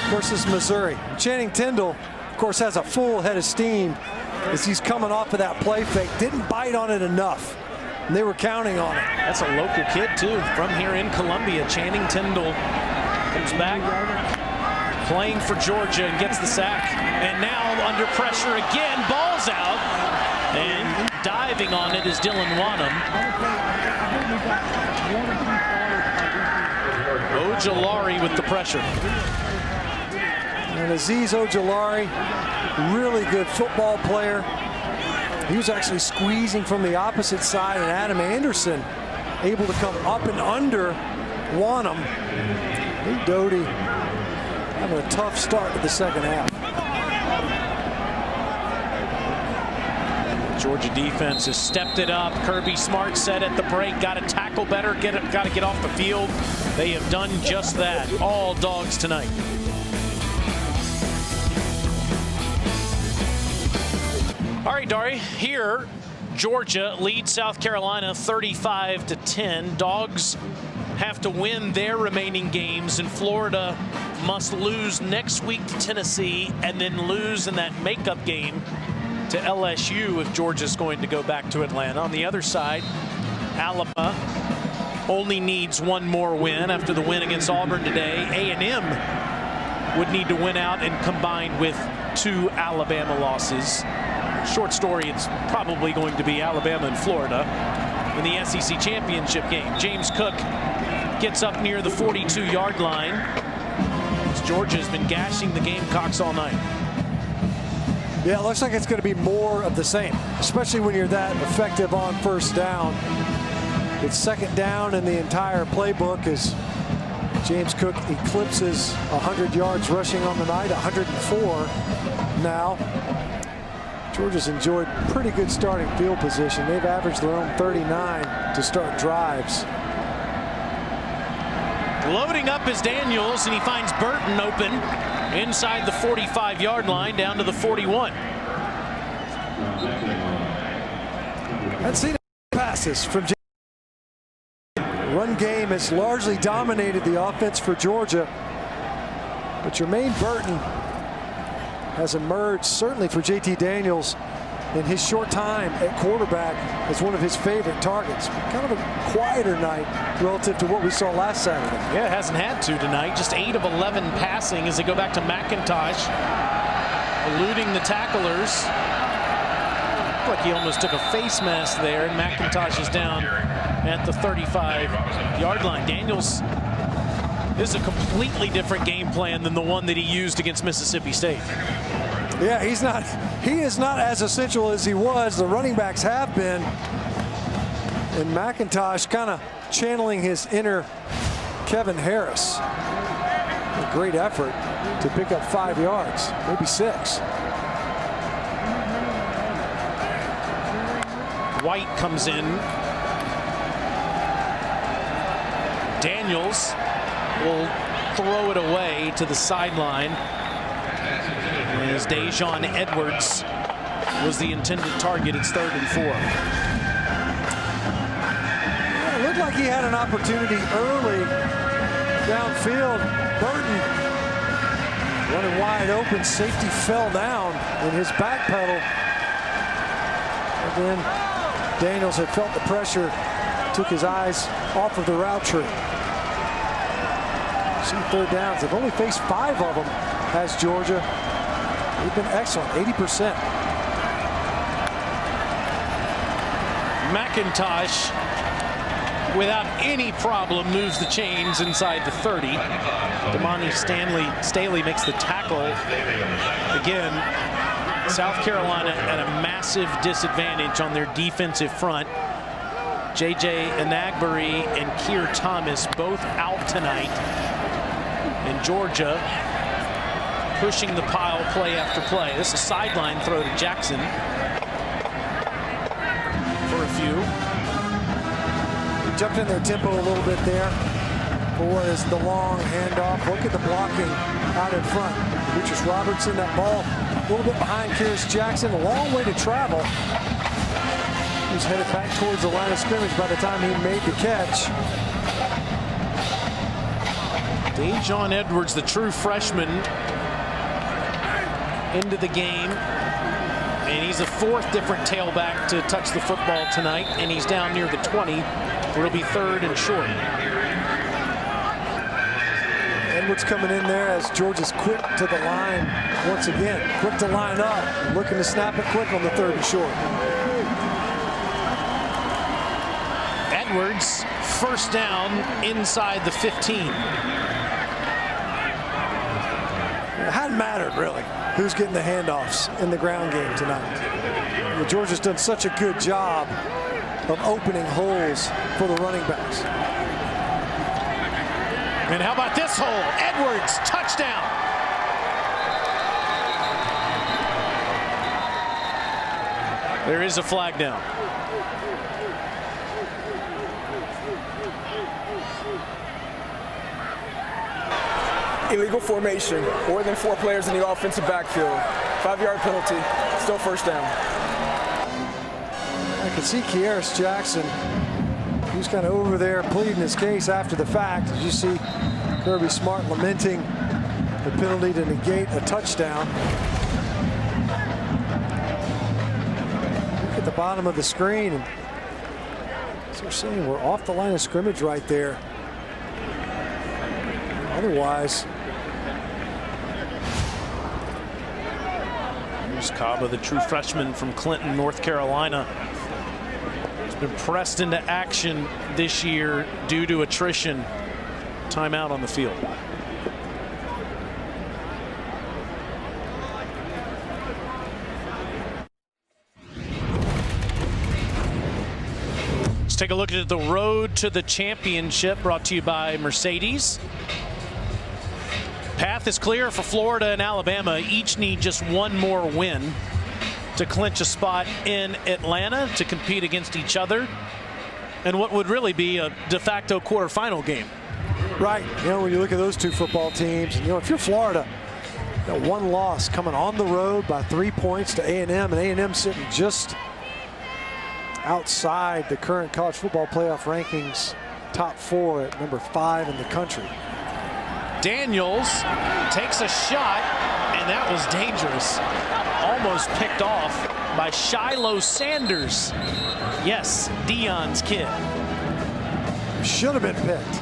versus Missouri. Channing Tindall, of course, has a full head of steam as he's coming off of that play fake. Didn't bite on it enough, and they were counting on it. That's a local kid, too, from here in Columbia. Channing Tindall comes back, playing for Georgia, and gets the sack. And now under pressure again, ball's out. And diving on it is Dylan Wanham. Ojulari with the pressure. And Azeez Ojulari, really good football player. He was actually squeezing from the opposite side, and Adam Anderson able to come up and under Wanham. Luke Doty having a tough start to the second half. Georgia defense has stepped it up. Kirby Smart said at the break, got to tackle better, got to get off the field. They have done just that. All Dogs tonight. All right, Dari, here Georgia leads South Carolina 35-10. Dogs have to win their remaining games, and Florida must lose next week to Tennessee and then lose in that makeup game to LSU if Georgia's going to go back to Atlanta. On the other side, Alabama only needs one more win after the win against Auburn today. A&M would need to win out and combine with 2 Alabama losses. Short story, it's probably going to be Alabama and Florida in the SEC championship game. James Cook gets up near the 42-yard line. Georgia has been gashing the Gamecocks all night. Yeah, it looks like it's going to be more of the same, especially when you're that effective on first down. It's 2nd down in the entire playbook as James Cook eclipses 100 yards rushing on the night, 104 now. Georgia's enjoyed pretty good starting field position. They've averaged their own 39 to start drives. Loading up is Daniels, and he finds Burton open inside the 45-yard line down to the 41. I've seen passes from James. Run game has largely dominated the offense for Georgia, but Jermaine Burton has emerged, certainly for JT Daniels, in his short time at quarterback as one of his favorite targets. Kind of a quieter night relative to what we saw last Saturday. Yeah, it hasn't had to tonight. Just 8 of 11 passing as they go back to McIntosh, eluding the tacklers. Looked like he almost took a face mask there, and McIntosh is down at the 35-yard line. Daniels is a completely different game plan than the one that he used against Mississippi State. Yeah, he is not as essential as he was. The running backs have been. And McIntosh kind of channeling his inner Kevin Harris. A great effort to pick up 5 yards, maybe 6. White comes in. Daniels will throw it away to the sideline. As Dejon Edwards was the intended target. It's 3rd and 4. It looked like he had an opportunity early downfield. Burton Running wide open, safety fell down in his back pedal. And then Daniels had felt the pressure, took his eyes off of the route tree. See third downs. They've only faced 5 of them, has Georgia. They've been excellent, 80%. McIntosh, without any problem, moves the chains inside the 30. Damani Staley makes the tackle. Again, South Carolina at a massive disadvantage on their defensive front. J.J. Enagbare and Keir Thomas both out tonight. And Georgia pushing the pile play after play. This is a sideline throw to Jackson for a few. Jumped in their tempo a little bit there for what is the long handoff. Look at the blocking out in front. Demetrius Robertson, that ball a little bit behind Kearis Jackson. A long way to travel. He was headed back towards the line of scrimmage by the time he made the catch. Dajon Edwards, the true freshman, into the game. And he's the 4th different tailback to touch the football tonight. And he's down near the 20, where it'll be 3rd and short. Edwards coming in there as Georgia's quick to the line once again. Quick to line up, looking to snap it quick on the 3rd and short. Edwards, first down inside the 15. It hadn't mattered, really, who's getting the handoffs in the ground game tonight. Georgia's done such a good job of opening holes for the running backs. And how about this hole? Edwards, touchdown. There is a flag down. Illegal formation, more than 4 players in the offensive backfield. 5-yard penalty, still first down. I can see Kearis Jackson, who's kind of over there pleading his case after the fact. As you see Kirby Smart lamenting the penalty to negate a touchdown. Look at the bottom of the screen. And as they're saying, we're off the line of scrimmage right there. Otherwise, here's Kaba, the true freshman from Clinton, North Carolina. He's been pressed into action this year due to attrition. Timeout on the field. Let's take a look at the road to the championship, brought to you by Mercedes. Path is clear for Florida and Alabama. Each need just one more win to clinch a spot in Atlanta to compete against each other in what would really be a de facto quarterfinal game. Right. You know, when you look at those 2 football teams, and, you know, if you're Florida, you know, 1 loss coming on the road by 3 points to A&M, and A&M sitting just outside the current college football playoff rankings, top 4 at number 5 in the country. Daniels takes a shot, and that was dangerous. Almost picked off by Shiloh Sanders. Yes, Dion's kid. Should have been picked.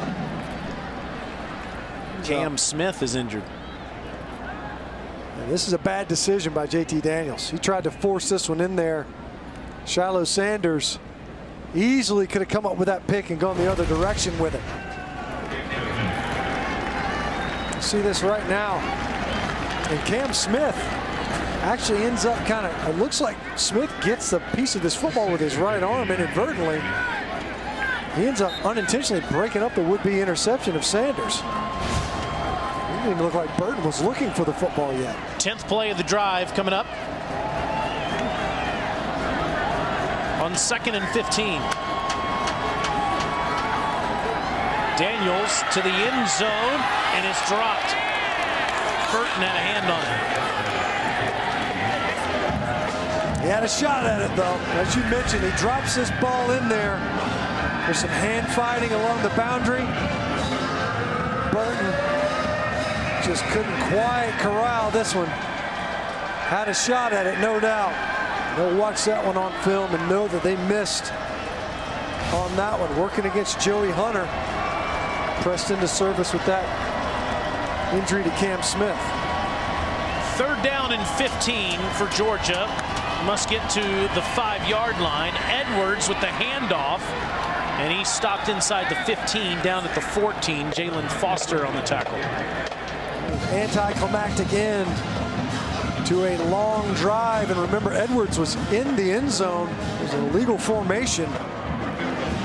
Cam Smith is injured. And this is a bad decision by JT Daniels. He tried to force this one in there. Shiloh Sanders easily could have come up with that pick and gone the other direction with it. See this right now. And Cam Smith actually ends up kind of, it looks like Smith gets a piece of this football with his right arm inadvertently. He ends up unintentionally breaking up the would-be interception of Sanders. It didn't even look like Burton was looking for the football yet. 10th play of the drive coming up on 2nd and 15. Daniels to the end zone, and it's dropped. Burton had a hand on it. He had a shot at it, though. As you mentioned, he drops this ball in there. There's some hand fighting along the boundary. Burton just couldn't quite corral this one. Had a shot at it, no doubt. They'll watch that one on film and know that they missed on that one. Working against Joey Hunter. Pressed into service with that injury to Cam Smith. 3rd down and 15 for Georgia. Must get to the 5-yard line. Edwards with the handoff. And he stopped inside the 15, down at the 14. Jalen Foster on the tackle. Anticlimactic end to a long drive. And remember, Edwards was in the end zone. It was an illegal formation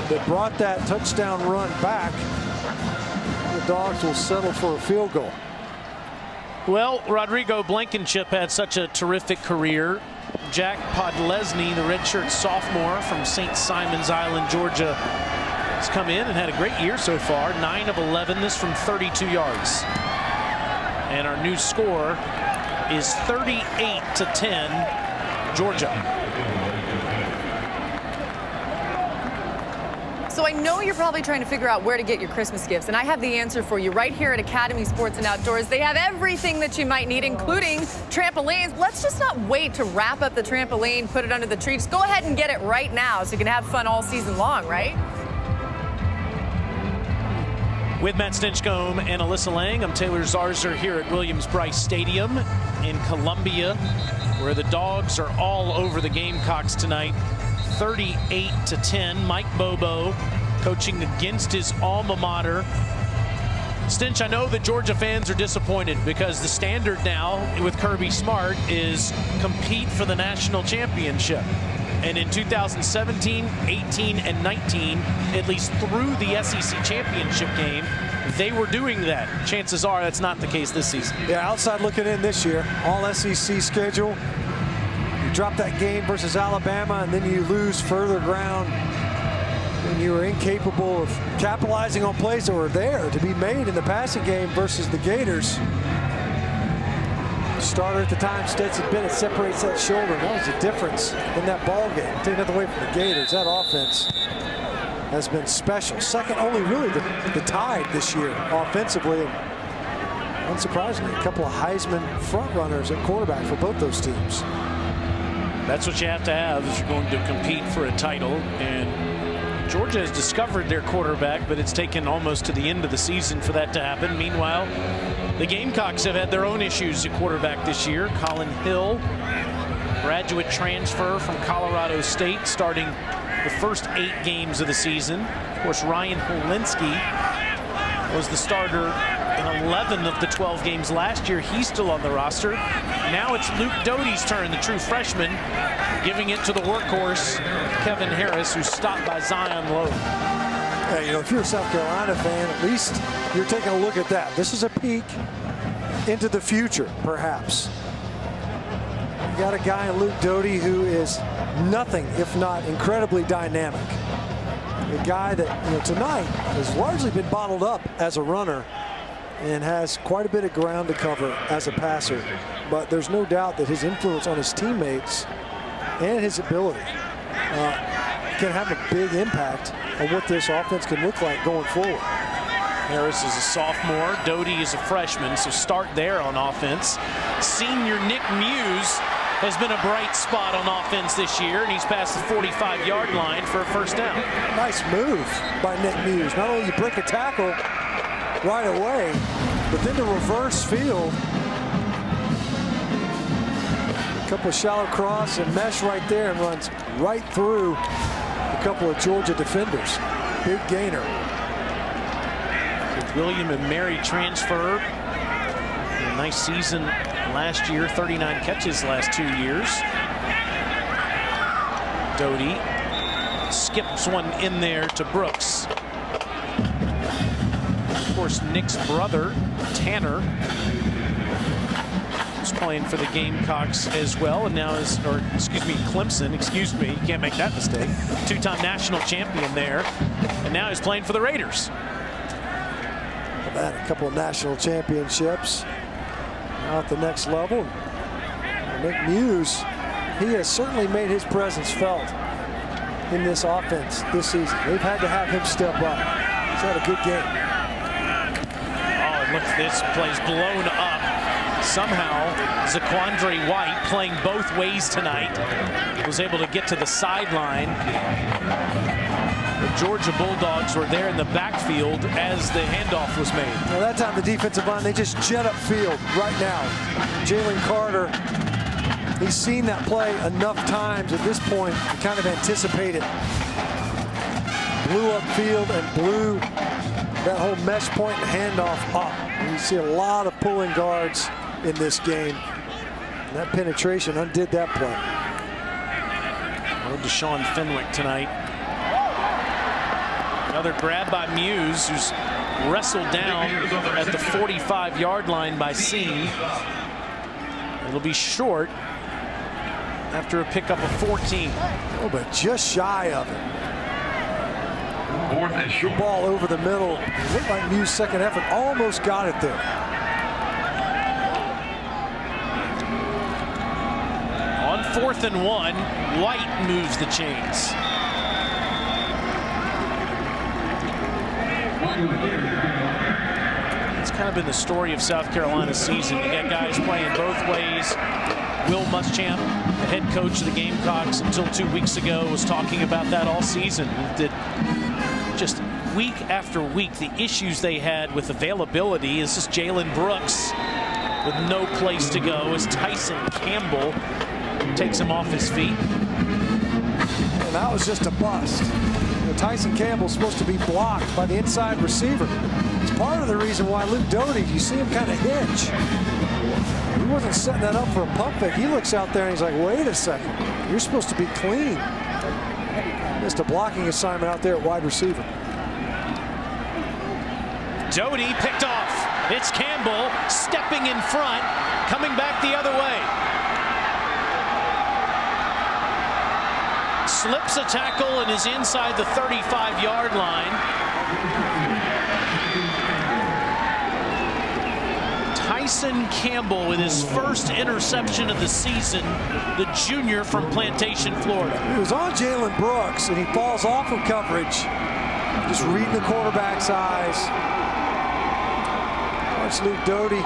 that brought that touchdown run back. The Dogs will settle for a field goal. Well, Rodrigo Blankenship had such a terrific career. Jack Podlesny, the redshirt sophomore from St. Simons Island, Georgia, has come in and had a great year so far. 9 of 11, this from 32 yards. And our new score is 38-10, Georgia. So I know you're probably trying to figure out where to get your Christmas gifts, and I have the answer for you right here at Academy Sports and Outdoors. They have everything that you might need, including trampolines. Let's just not wait to wrap up the trampoline, put it under the tree. Just go ahead and get it right now so you can have fun all season long, right? With Matt Stinchcomb and Alyssa Lang, I'm Taylor Zarzer here at Williams-Brice Stadium in Columbia, where the Dogs are all over the Gamecocks tonight. 38-10. Mike Bobo coaching against his alma mater. Stinch, I know that Georgia fans are disappointed because the standard now with Kirby Smart is compete for the national championship. And in 2017, 18, and 19, at least through the SEC championship game, they were doing that. Chances are that's not the case this season. Yeah, outside looking in this year, all SEC schedule. You drop that game versus Alabama, and then you lose further ground when you were incapable of capitalizing on plays that were there to be made in the passing game versus the Gators. Starter at the time, Stetson Bennett, separates that shoulder. That was the difference in that ball game. Take nothing away from the Gators. That offense has been special. Second only really the Tide this year offensively. And unsurprisingly, a couple of Heisman front runners at quarterback for both those teams. That's what you have to have if you're going to compete for a title. And Georgia has discovered their quarterback, but it's taken almost to the end of the season for that to happen. Meanwhile, the Gamecocks have had their own issues at quarterback this year. Colin Hill, graduate transfer from Colorado State, starting the first 8 games of the season. Of course, Ryan Polinsky was the starter in 11 of the 12 games last year. He's still on the roster. Now it's Luke Doty's turn, the true freshman, giving it to the workhorse, Kevin Harris, who's stopped by Zion Lowe. Hey, you know, if you're a South Carolina fan, at least you're taking a look at that. This is a peek into the future, perhaps. You got a guy in Luke Doty who is nothing if not incredibly dynamic. A guy that, you know, tonight has largely been bottled up as a runner and has quite a bit of ground to cover as a passer. But there's no doubt that his influence on his teammates and his ability can have a big impact on what this offense can look like going forward. Harris is a sophomore. Doty is a freshman, so start there on offense. Senior Nick Muse has been a bright spot on offense this year, and he's past the 45-yard line for a first down. Nice move by Nick Muse. Not only you break a tackle right away, but then the reverse field. A couple of shallow cross and mesh right there and runs right through a couple of Georgia defenders. Big gainer. William and Mary transfer. A nice season last year, 39 catches last 2 years. Doty skips one in there to Brooks. Of course, Nick's brother, Tanner, is playing for the Gamecocks as well, and now is, or excuse me, Clemson, excuse me, you can't make that mistake. 2-time national champion there, and now he's playing for the Raiders. A couple of national championships out the next level. Nick Muse, he has certainly made his presence felt in this offense this season. They've had to have him step up. He's had a good game. Oh, Look, this play's blown up. Somehow, Zaquandre White, playing both ways tonight, was able to get to the sideline. The Georgia Bulldogs were there in the backfield as the handoff was made. Well, that time the defensive line, they just jet up field right now. Jalen Carter, he's seen that play enough times at this point to kind of anticipate it. Blew up field and blew that whole mesh point and handoff up. And you see a lot of pulling guards in this game. And that penetration undid that play. No Deshaun Fenwick tonight. Another grab by Muse, who's wrestled down at the 45-yard line by Seen. It'll be short after a pickup of 14. Oh, but just shy of it. Good ball over the middle. It looked like Muse's second effort almost got it there. On 4th and 1, White moves the chains. It's kind of been the story of South Carolina's season. You got guys playing both ways. Will Muschamp, the head coach of the Gamecocks until 2 weeks ago, was talking about that all season. That just week after week, the issues they had with availability is just Jalen Brooks with no place to go as Tyson Campbell takes him off his feet. And that was just a bust. Tyson Campbell's supposed to be blocked by the inside receiver. It's part of the reason why Luke Doty, you see him kind of hinge. He wasn't setting that up for a pump fake. He looks out there and he's like, wait a second, you're supposed to be clean. Missed a blocking assignment out there at wide receiver. Doty picked off. It's Campbell stepping in front, coming back the other way. Slips a tackle and is inside the 35-yard line. Tyson Campbell with his first interception of the season, the junior from Plantation, Florida. He was on Jalen Brooks and he falls off of coverage. Just reading the quarterback's eyes. Watch Luke Doty.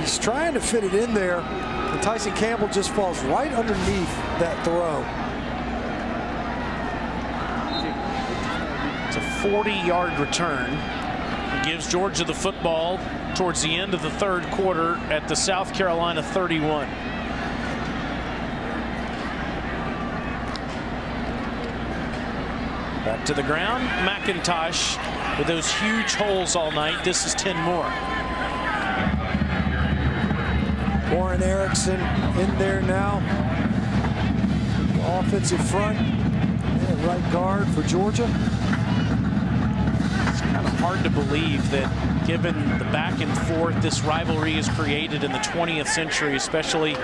He's trying to fit it in there. And Tyson Campbell just falls right underneath that throw. It's a 40-yard return. It gives Georgia the football towards the end of the third quarter at the South Carolina 31. Back to the ground. McIntosh with those huge holes all night. This is 10 more. Warren Erickson in there now. Offensive front and right guard for Georgia. It's kind of hard to believe that given the back and forth this rivalry is created in the 20th century, especially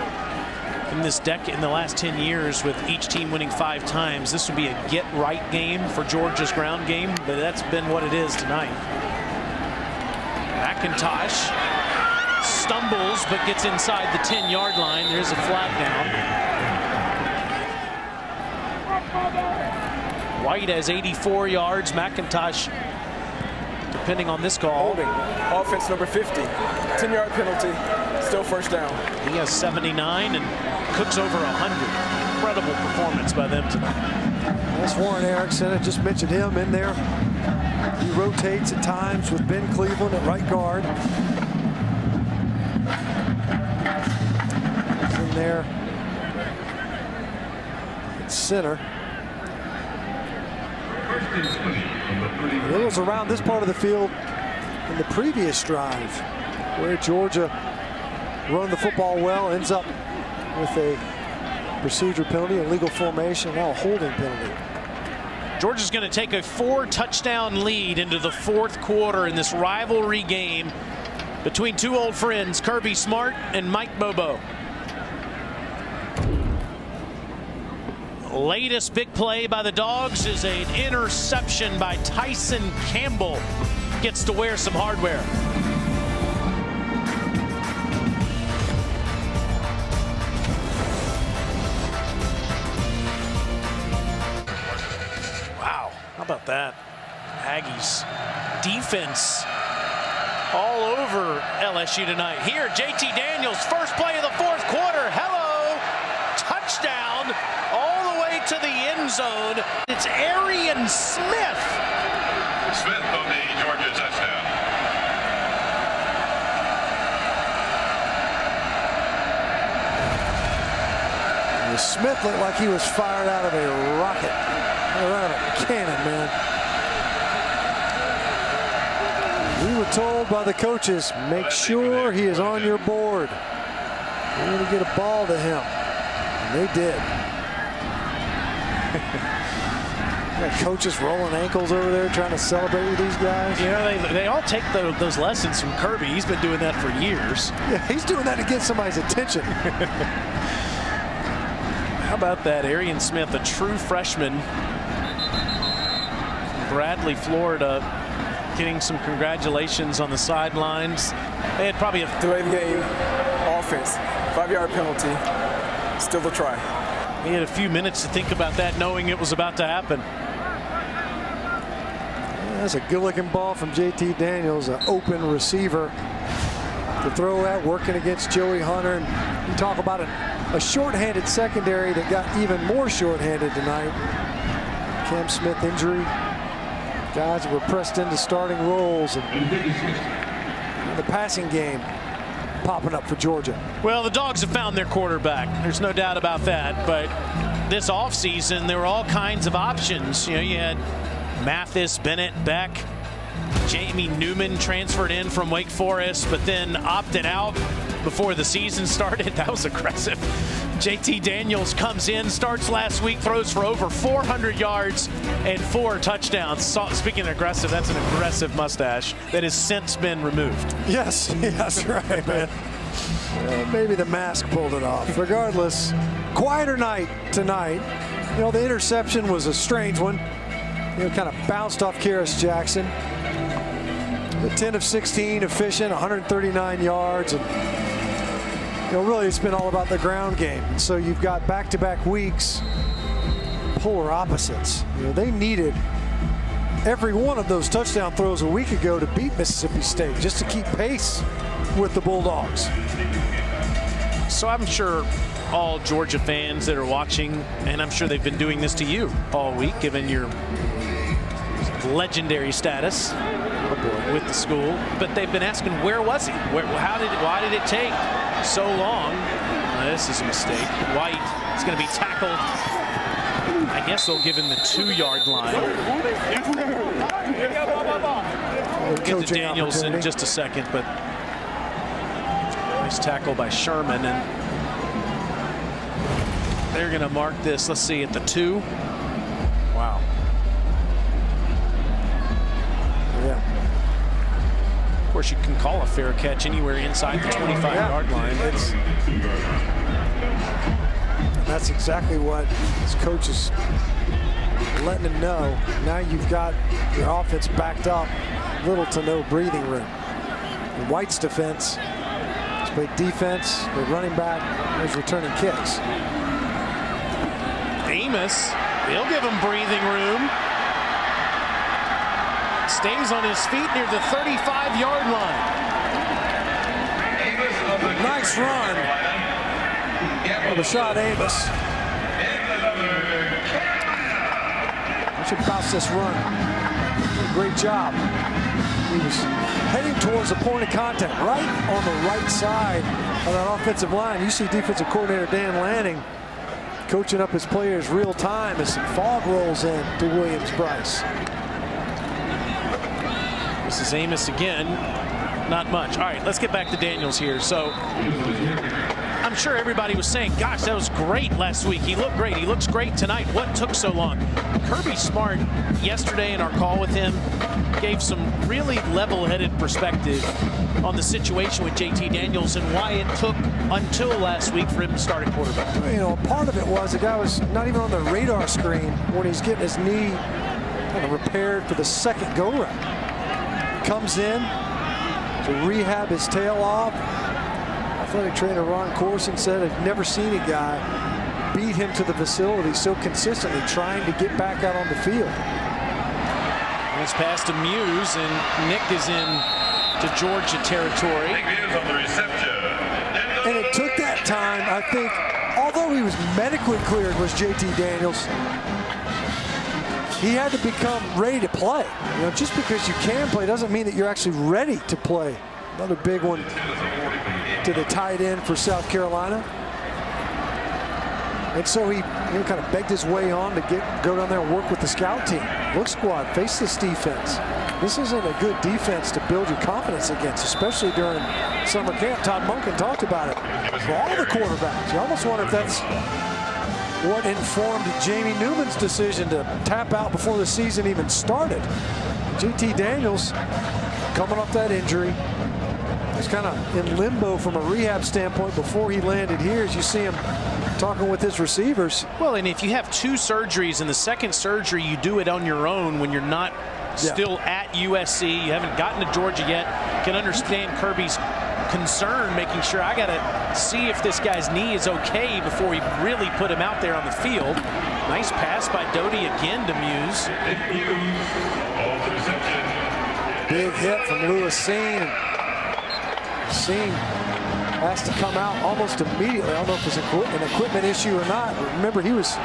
in this decade, in the last 10 years with each team winning 5 times, this would be a get-right game for Georgia's ground game, but that's been what it is tonight. McIntosh stumbles but gets inside the 10-yard line. There's a flag down. White has 84 yards. McIntosh, depending on this call. Holding. Offense number 50. 10-yard penalty. Still first down. He has 79 and Cook's over 100. Incredible performance by them tonight. That's Warren Erickson. I just mentioned him in there. He rotates at times with Ben Cleveland at right guard. He's in there at center. And it was around this part of the field in the previous drive where Georgia run the football well, ends up with a procedure penalty, a legal formation, now a holding penalty. Georgia's going to take a 4-touchdown lead into the fourth quarter in this rivalry game between two old friends, Kirby Smart and Mike Bobo. Latest big play by the Dogs is an interception by Tyson Campbell. Gets to wear some hardware. Wow, how about that? Aggies defense all over LSU tonight. Here, JT Daniels, first play of the fourth quarter. Hello, touchdown all the way to the end zone. It's Arian Smith. Smith on the Georgia touchdown. Smith looked like he was fired out of a rocket, out of a cannon, man. We were told by the coaches, make sure he is on your board. We're going to get a ball to him. And they did. Got coaches rolling ankles over there trying to celebrate with these guys. You know, they all take those lessons from Kirby. He's been doing that for years. Yeah, he's doing that to get somebody's attention. How about that? Arian Smith, a true freshman. Bradley, Florida, getting some congratulations on the sidelines. They had probably a delay the game offense, 5-yard penalty, still a try. He had a few minutes to think about that, knowing it was about to happen. Yeah, that's a good-looking ball from JT Daniels, an open receiver to throw at, working against Joey Hunter. And you talk about a shorthanded secondary that got even more shorthanded tonight. Cam Smith injury. Guys that were pressed into starting roles, and the passing game popping up for Georgia. Well, the Dogs have found their quarterback. There's no doubt about that. But this offseason, there were all kinds of options. You know, you had Mathis, Bennett, Beck, Jamie Newman transferred in from Wake Forest, but then opted out before the season started. That was aggressive. JT Daniels comes in, starts last week, throws for over 400 yards and 4 touchdowns. Speaking of aggressive, that's an aggressive mustache that has since been removed. Yes, that's right, man. Maybe the mask pulled it off. Regardless, quieter night tonight. You know, the interception was a strange one. You know, kind of bounced off Karis Jackson. The 10 of 16, efficient, 139 yards. And you know, really, it's been all about the ground game. And so you've got back-to-back weeks, polar opposites. You know, they needed every one of those touchdown throws a week ago to beat Mississippi State, just to keep pace with the Bulldogs. So I'm sure all Georgia fans that are watching, and I'm sure they've been doing this to you all week, given your legendary status with the school, but they've been asking, where was he? Why did it take so long? This is a mistake. White is going to be tackled. I guess they'll give him the 2-yard line. We'll get to Daniels in just a second, but nice tackle by Sherman, and they're going to mark this, let's see, at the 2. Wow. Yeah. Of course, you can call a fair catch anywhere inside the 25-yard line. That's exactly what his coach is letting him know. Now you've got your offense backed up, little to no breathing room. And White's defense has played defense, they're running back, there's returning kicks. Amos, he'll give him breathing room. Stays on his feet near the 35-yard line. Nice run. Rashad Amos. I should bounce this run. Great job. He was heading towards the point of contact, right on the right side of that offensive line. You see defensive coordinator Dan Lanning coaching up his players real time as some fog rolls in to Williams-Brice. This is Amos again. Not much. All right, let's get back to Daniels here. So I'm sure everybody was saying, gosh, that was great last week. He looked great. He looks great tonight. What took so long? Kirby Smart, yesterday in our call with him, gave some really level-headed perspective on the situation with JT Daniels and why it took until last week for him to start at quarterback. You know, part of it was the guy was not even on the radar screen when he's getting his knee kind of repaired for the second go-round. Comes in to rehab his tail off. Athletic trainer Ron Corson said I've never seen a guy beat him to the facility so consistently, trying to get back out on the field. Nice pass to Muse, and Nick is in to Georgia territory. Big views on the reception. And it took that time, I think, although he was medically cleared, was JT Daniels. He had to become ready to play. You know, just because you can play doesn't mean that you're actually ready to play. Another big one to the tight end for South Carolina. And so he kind of begged his way on to go down there and work with the scout team. Look, squad, face this defense. This isn't a good defense to build your confidence against, especially during summer camp. Todd Monken talked about it. For all the quarterbacks, you almost wonder if that's what informed Jamie Newman's decision to tap out before the season even started. JT Daniels, coming off that injury, was kind of in limbo from a rehab standpoint before he landed here. As you see him talking with his receivers. Well, and if you have 2 surgeries, and the second surgery you do it on your own when you're not still at USC, you haven't gotten to Georgia yet, can understand Kirby's concern, making sure I got to see if this guy's knee is okay before we really put him out there on the field. Nice pass by Doty again to Muse. Big hit from Lewis Seen. Seen has to come out almost immediately. I don't know if it's an equipment issue or not. But remember, he was in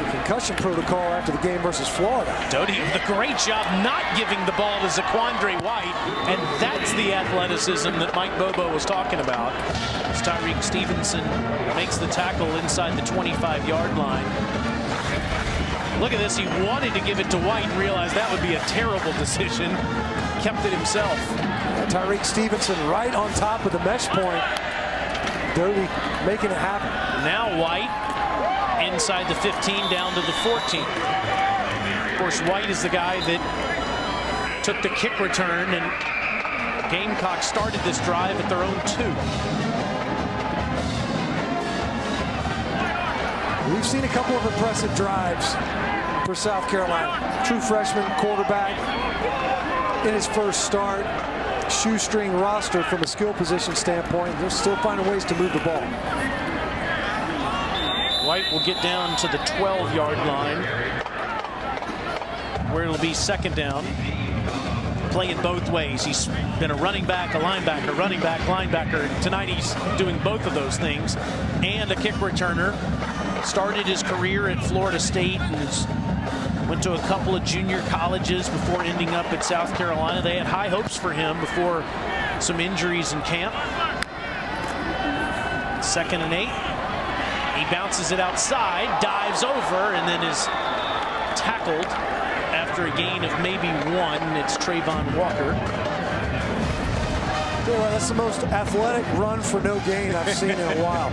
the concussion protocol after the game versus Florida. Doty with a great job not giving the ball to Zaquandre White, and that's the athleticism that Mike Bobo was talking about. As Tyreek Stevenson makes the tackle inside the 25-yard line. Look at this. He wanted to give it to White and realized that would be a terrible decision. Kept it himself. Tyreek Stevenson right on top of the mesh point. Doty making it happen. Now White inside the 15 down to the 14. Of course, White is the guy that took the kick return, and Gamecocks started this drive at their own 2. We've seen a couple of impressive drives for South Carolina. True freshman quarterback in his first start. Shoestring roster from a skill position standpoint. They're still finding ways to move the ball. White will get down to the 12-yard line, where it'll be second down. Playing both ways. He's been a running back, a linebacker, running back, linebacker. Tonight he's doing both of those things, and a kick returner. Started his career at Florida State and went to a couple of junior colleges before ending up at South Carolina. They had high hopes for him before some injuries in camp. 2nd and 8. He bounces it outside, dives over, and then is tackled after a gain of maybe 1. It's Trayvon Walker. Well, that's the most athletic run for no gain I've seen in a while.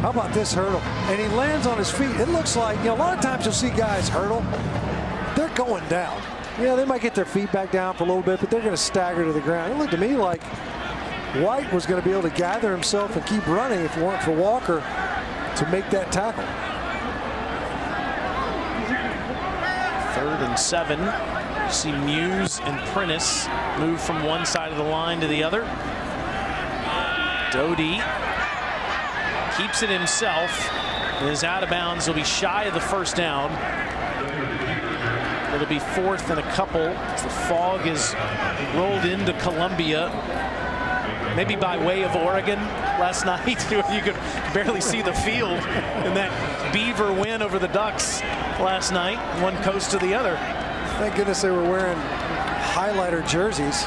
How about this hurdle? And he lands on his feet. It looks like, you know, a lot of times you'll see guys hurdle. They're going down. Yeah, they might get their feet back down for a little bit, but they're going to stagger to the ground. It looked to me like White was going to be able to gather himself and keep running if it weren't for Walker to make that tackle. 3rd and 7. You see Muse and Prentice move from one side of the line to the other. Doty keeps it himself and is out of bounds. He'll be shy of the first down. It'll be 4th and a couple as the fog is rolled into Columbia, maybe by way of Oregon last night. You could barely see the field in that Beaver win over the Ducks last night, one coast to the other. Thank goodness they were wearing highlighter jerseys.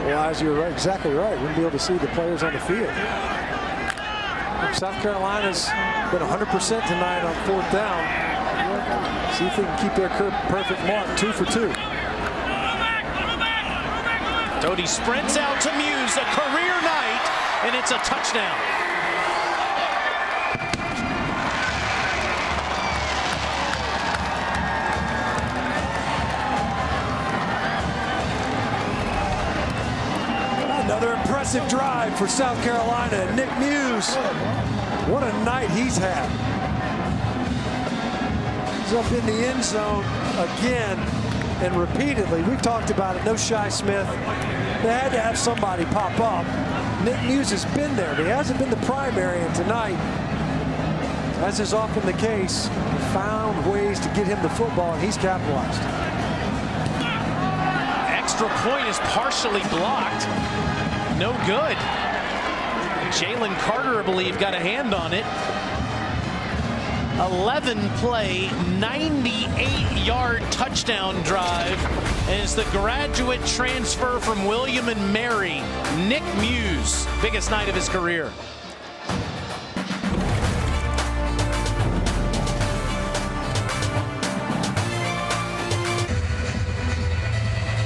Otherwise, you're right, exactly right. Wouldn't be able to see the players on the field. South Carolina's been 100% tonight on 4th down. See if they can keep their perfect mark. 2 for 2. Doty sprints out to Muse, a career night, and it's a touchdown. Another impressive drive for South Carolina. Nick Muse, what a night he's had. He's up in the end zone again and repeatedly. We've talked about it, no Shi Smith. They had to have somebody pop up. Nick Muse has been there, but he hasn't been the primary, and tonight, as is often the case, found ways to get him the football, and he's capitalized. extra point is partially blocked. No good. Jalen Carter, I believe, got a hand on it. 11-play, 98-yard touchdown drive. And it's the graduate transfer from William and Mary, Nick Muse. Biggest night of his career.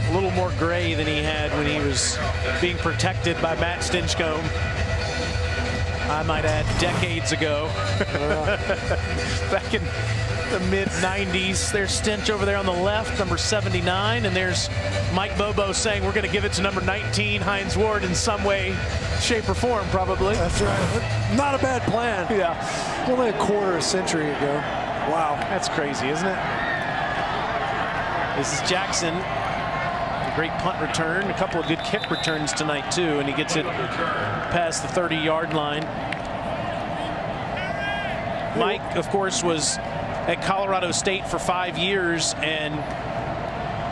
A little more gray than he had when he was being protected by Matt Stinchcomb. I might add, decades ago. Back in the mid-90s. There's Stinch over there on the left, number 79, and there's Mike Bobo saying we're going to give it to number 19, Hines Ward, in some way, shape, or form, probably. That's right. Not a bad plan. Yeah. Only a quarter century ago. Wow. That's crazy, isn't it? This is Jackson. Great punt return, a couple of good kick returns tonight too, and he gets it past the 30-yard line. Mike, of course, was at Colorado State for 5 years and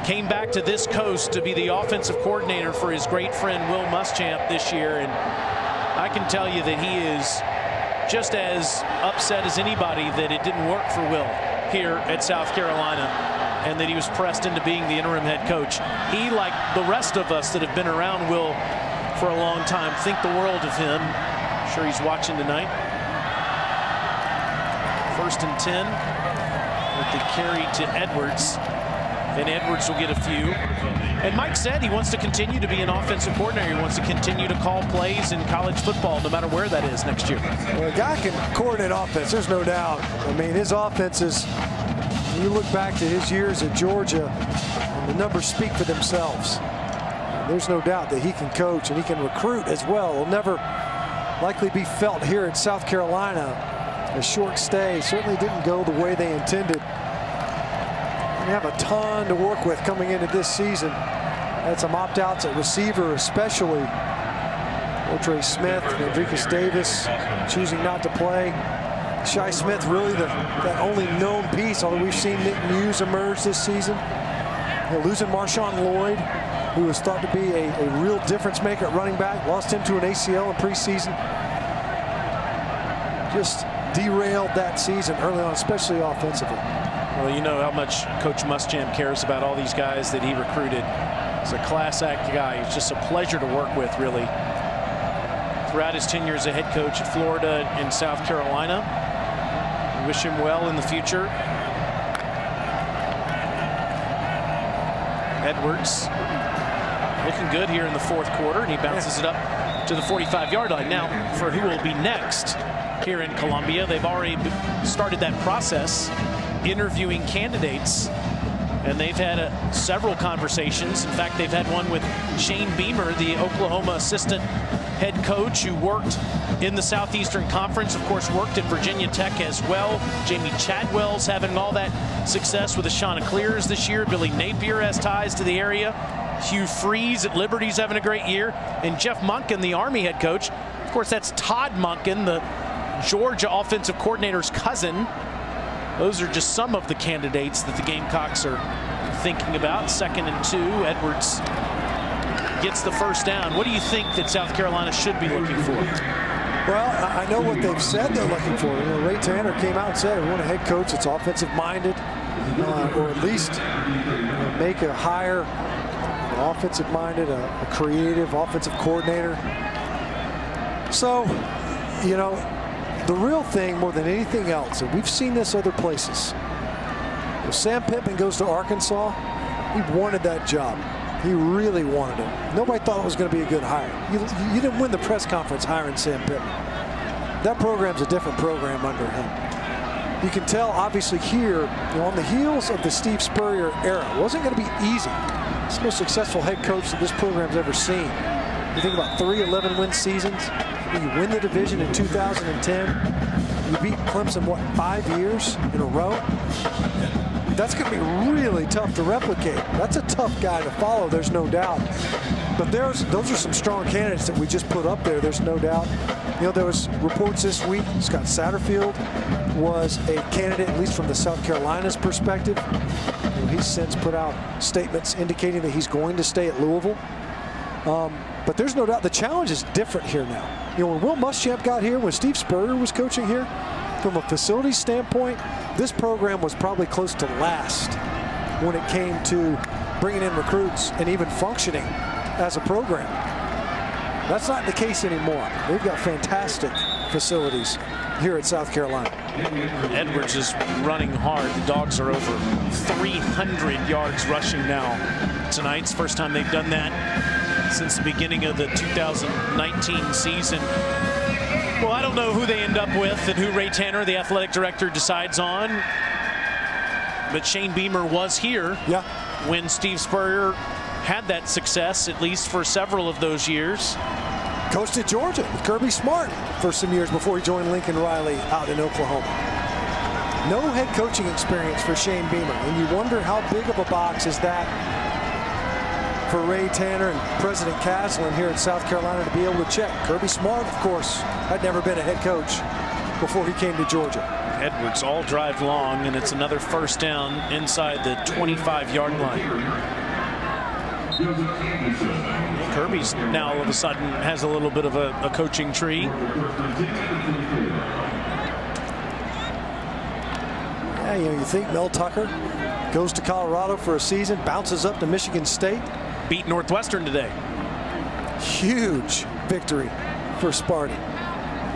came back to this coast to be the offensive coordinator for his great friend Will Muschamp this year, and I can tell you that he is just as upset as anybody that it didn't work for Will here at South Carolina, and that he was pressed into being the interim head coach. He, like the rest of us that have been around Will for a long time, think the world of him. I'm sure he's watching tonight. 1st and 10 with the carry to Edwards, and Edwards will get a few. And Mike said he wants to continue to be an offensive coordinator. He wants to continue to call plays in college football, no matter where that is next year. Well, a guy can coordinate offense, there's no doubt. I mean, his offense is, you look back to his years at Georgia, and the numbers speak for themselves. There's no doubt that he can coach and he can recruit as well. Will never likely be felt here at South Carolina. A short stay certainly didn't go the way they intended. They have a ton to work with coming into this season. Had some opt-outs at receiver, especially. Otre Smith, Andricus Davis choosing not to play. Shi Smith, really that only known piece, although we've seen Nick Muse emerge this season. They're losing Marshawn Lloyd, who was thought to be a real difference maker at running back. Lost him to an ACL in preseason. Just derailed that season early on, especially offensively. Well, you know how much Coach Muschamp cares about all these guys that he recruited. He's a class act guy. He's just a pleasure to work with, really. Throughout his tenure as a head coach at Florida and South Carolina. We wish him well in the future. Edwards looking good here in the 4th quarter, and he bounces it up to the 45-yard line. Now, for who will be next here in Columbia, they've already started that process, interviewing candidates, and they've had several conversations. In fact, they've had one with Shane Beamer, the Oklahoma assistant head coach who worked in the Southeastern Conference, of course, worked at Virginia Tech as well. Jamie Chadwell's having all that success with the Chanticleers this year. Billy Napier has ties to the area. Hugh Freeze at Liberty's having a great year. And Jeff Monken, the Army head coach. Of course, that's Todd Monken, the Georgia offensive coordinator's cousin. Those are just some of the candidates that the Gamecocks are thinking about. 2nd and 2, Edwards gets the first down. What do you think that South Carolina should be looking for? Well, I know what they've said they're looking for. You know, Ray Tanner came out and said we want a head coach that's offensive-minded, or at least make a hire, offensive-minded, a creative offensive coordinator. So, you know, the real thing more than anything else, and we've seen this other places, if Sam Pittman goes to Arkansas, he wanted that job. He really wanted it. Nobody thought it was going to be a good hire. You didn't win the press conference hiring Sam Pittman. That program's a different program under him. You can tell, obviously, here, you know, on the heels of the Steve Spurrier era, it wasn't going to be easy. It's the most successful head coach that this program's ever seen. You think about 3 11-win seasons. You win the division in 2010. You beat Clemson, what, 5 years in a row? That's going to be really tough to replicate. That's a tough guy to follow, there's no doubt. But those are some strong candidates that we just put up there, there's no doubt. You know, there was reports this week Scott Satterfield was a candidate, at least from the South Carolina's perspective. You know, he's since put out statements indicating that he's going to stay at Louisville. But there's no doubt the challenge is different here now. You know, when Will Muschamp got here, when Steve Spurrier was coaching here, from a facility standpoint, this program was probably close to last when it came to bringing in recruits and even functioning as a program. That's not the case anymore. They've got fantastic facilities here at South Carolina. Edwards is running hard. The Dogs are over 300 yards rushing now tonight. It's the first time they've done that since the beginning of the 2019 season. Well, I don't know who they end up with and who Ray Tanner, the athletic director, decides on. But Shane Beamer was here when Steve Spurrier had that success, at least for several of those years. Coached at Georgia with Kirby Smart for some years before he joined Lincoln Riley out in Oklahoma. No head coaching experience for Shane Beamer. And you wonder how big of a box is that for Ray Tanner and President Caslen here at South Carolina to be able to check. Kirby Smart, of course, had never been a head coach before he came to Georgia. Edwards all drive long, and it's another first down inside the 25-yard line. Kirby's now all of a sudden has a little bit of a coaching tree. Yeah, you know, you think Mel Tucker goes to Colorado for a season, bounces up to Michigan State. Beat Northwestern today. Huge victory for Sparty.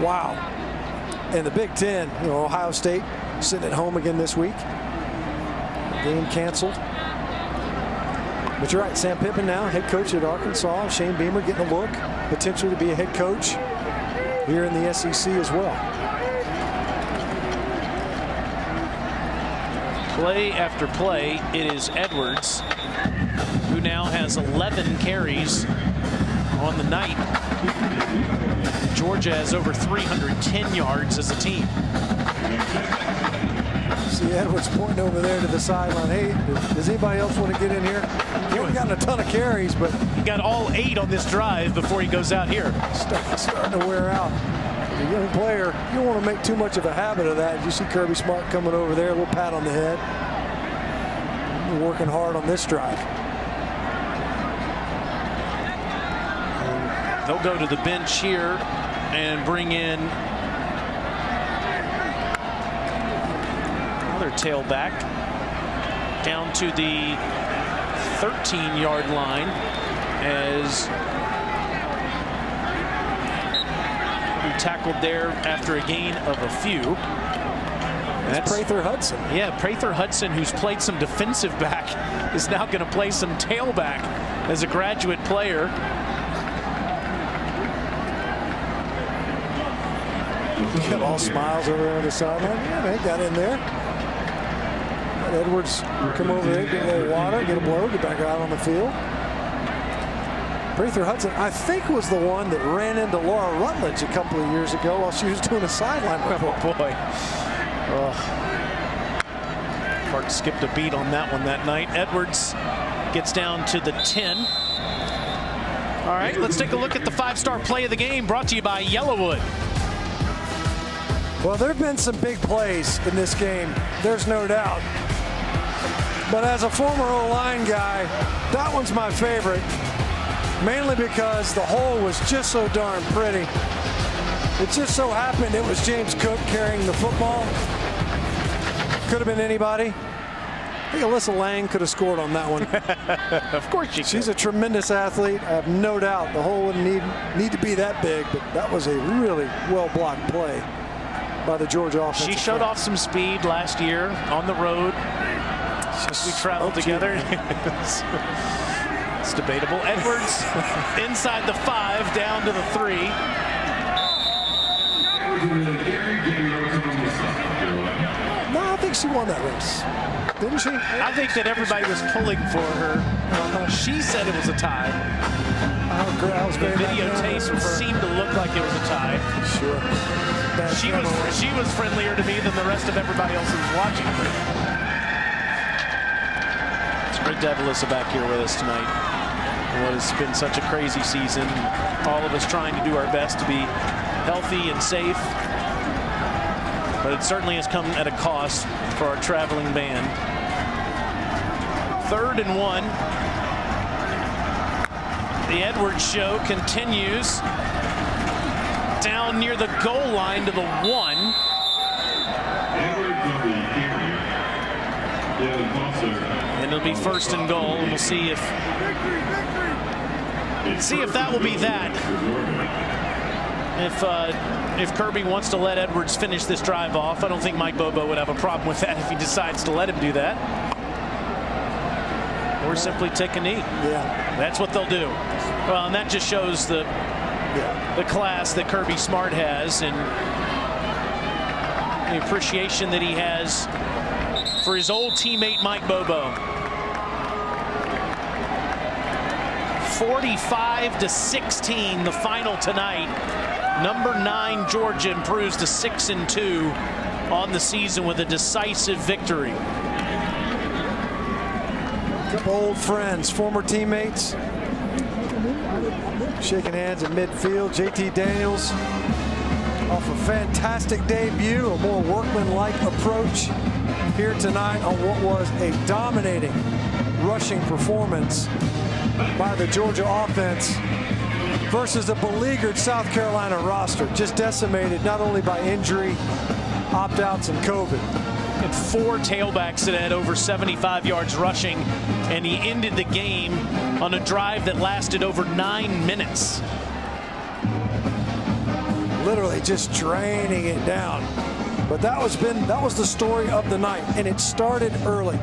Wow. And the Big Ten, you know, Ohio State sitting at home again this week. Game canceled. But you're right, Sam Pittman now, head coach at Arkansas. Shane Beamer getting a look, potentially to be a head coach here in the SEC as well. Play after play, it is Edwards, who now has 11 carries on the night. Georgia has over 310 yards as a team. See Edwards pointing over there to the sideline. Hey, does anybody else want to get in here? He hasn't gotten a ton of carries, but he got all 8 on this drive before he goes out here. Starting to wear out. A young player, you don't want to make too much of a habit of that. You see Kirby Smart coming over there, a little pat on the head. We're working hard on this drive. They'll go to the bench here and bring in another tailback down to the 13-yard line as we tackled there after a gain of a few. That's Prather Hudson. Yeah, Prather Hudson, who's played some defensive back, is now going to play some tailback as a graduate player. Got all smiles over there on the sideline. Yeah, they got in there. Let Edwards come over there, get a little water, get a blow, get back out on the field. Prather Hudson, I think, was the one that ran into Laura Rutledge a couple of years ago while she was doing a sideline report. Oh, boy. Clark skipped a beat on that one that night. Edwards gets down to the 10. All right, let's take a look at the 5-star play of the game, brought to you by Yellowwood. Well, there have been some big plays in this game, there's no doubt. But as a former O-line guy, that one's my favorite, mainly because the hole was just so darn pretty. It just so happened it was James Cook carrying the football. Could have been anybody. I think Alyssa Lang could have scored on that one. Of course she could. She's a tremendous athlete. I have no doubt the hole wouldn't need to be that big, but that was a really well-blocked play by the Georgia offense. She showed off some speed last year on the road. We traveled together. It's debatable. Edwards inside the 5, down to the 3. No, I think she won that race. Didn't she? I think that everybody was pulling for her. She said it was a tie. The videotape seemed to look like it was a tie. Sure. She was friendlier to me than the rest of everybody else who was watching. It's great to have Alyssa back here with us tonight. What has been such a crazy season. All of us trying to do our best to be healthy and safe. But it certainly has come at a cost for our traveling band. 3rd and 1. The Edwards show continues. Down near the goal line to the 1. And it'll be 1st and goal, and we'll see if that will be that. If Kirby wants to let Edwards finish this drive off, I don't think Mike Bobo would have a problem with that if he decides to let him do that. Or simply take a knee. Yeah. That's what they'll do. Well, and that just shows the class that Kirby Smart has and the appreciation that he has for his old teammate Mike Bobo. 45-16, the final tonight. Number 9 Georgia improves to 6-2 on the season with a decisive victory. A couple old friends, former teammates, shaking hands at midfield. JT Daniels off a fantastic debut, a more workmanlike approach here tonight on what was a dominating rushing performance by the Georgia offense versus a beleaguered South Carolina roster, just decimated not only by injury, opt-outs, and COVID. And 4 tailbacks that had over 75 yards rushing, and he ended the game on a drive that lasted over 9 minutes. Literally just draining it down. But that was the story of the night, and it started early.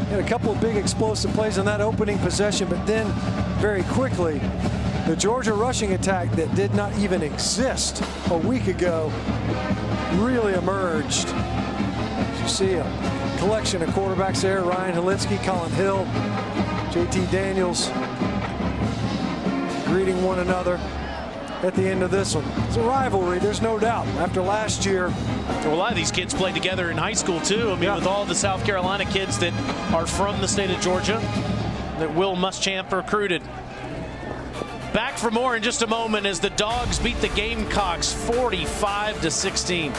Had a couple of big explosive plays on that opening possession, but then very quickly the Georgia rushing attack that did not even exist a week ago really emerged. You see a collection of quarterbacks there: Ryan Helinski, Colin Hill, JT Daniels, greeting one another at the end of this one. It's a rivalry, there's no doubt. After last year, well, a lot of these kids played together in high school too. I mean, with all the South Carolina kids that are from the state of Georgia that Will Muschamp recruited. Back for more in just a moment as the Dogs beat the Gamecocks 45-16.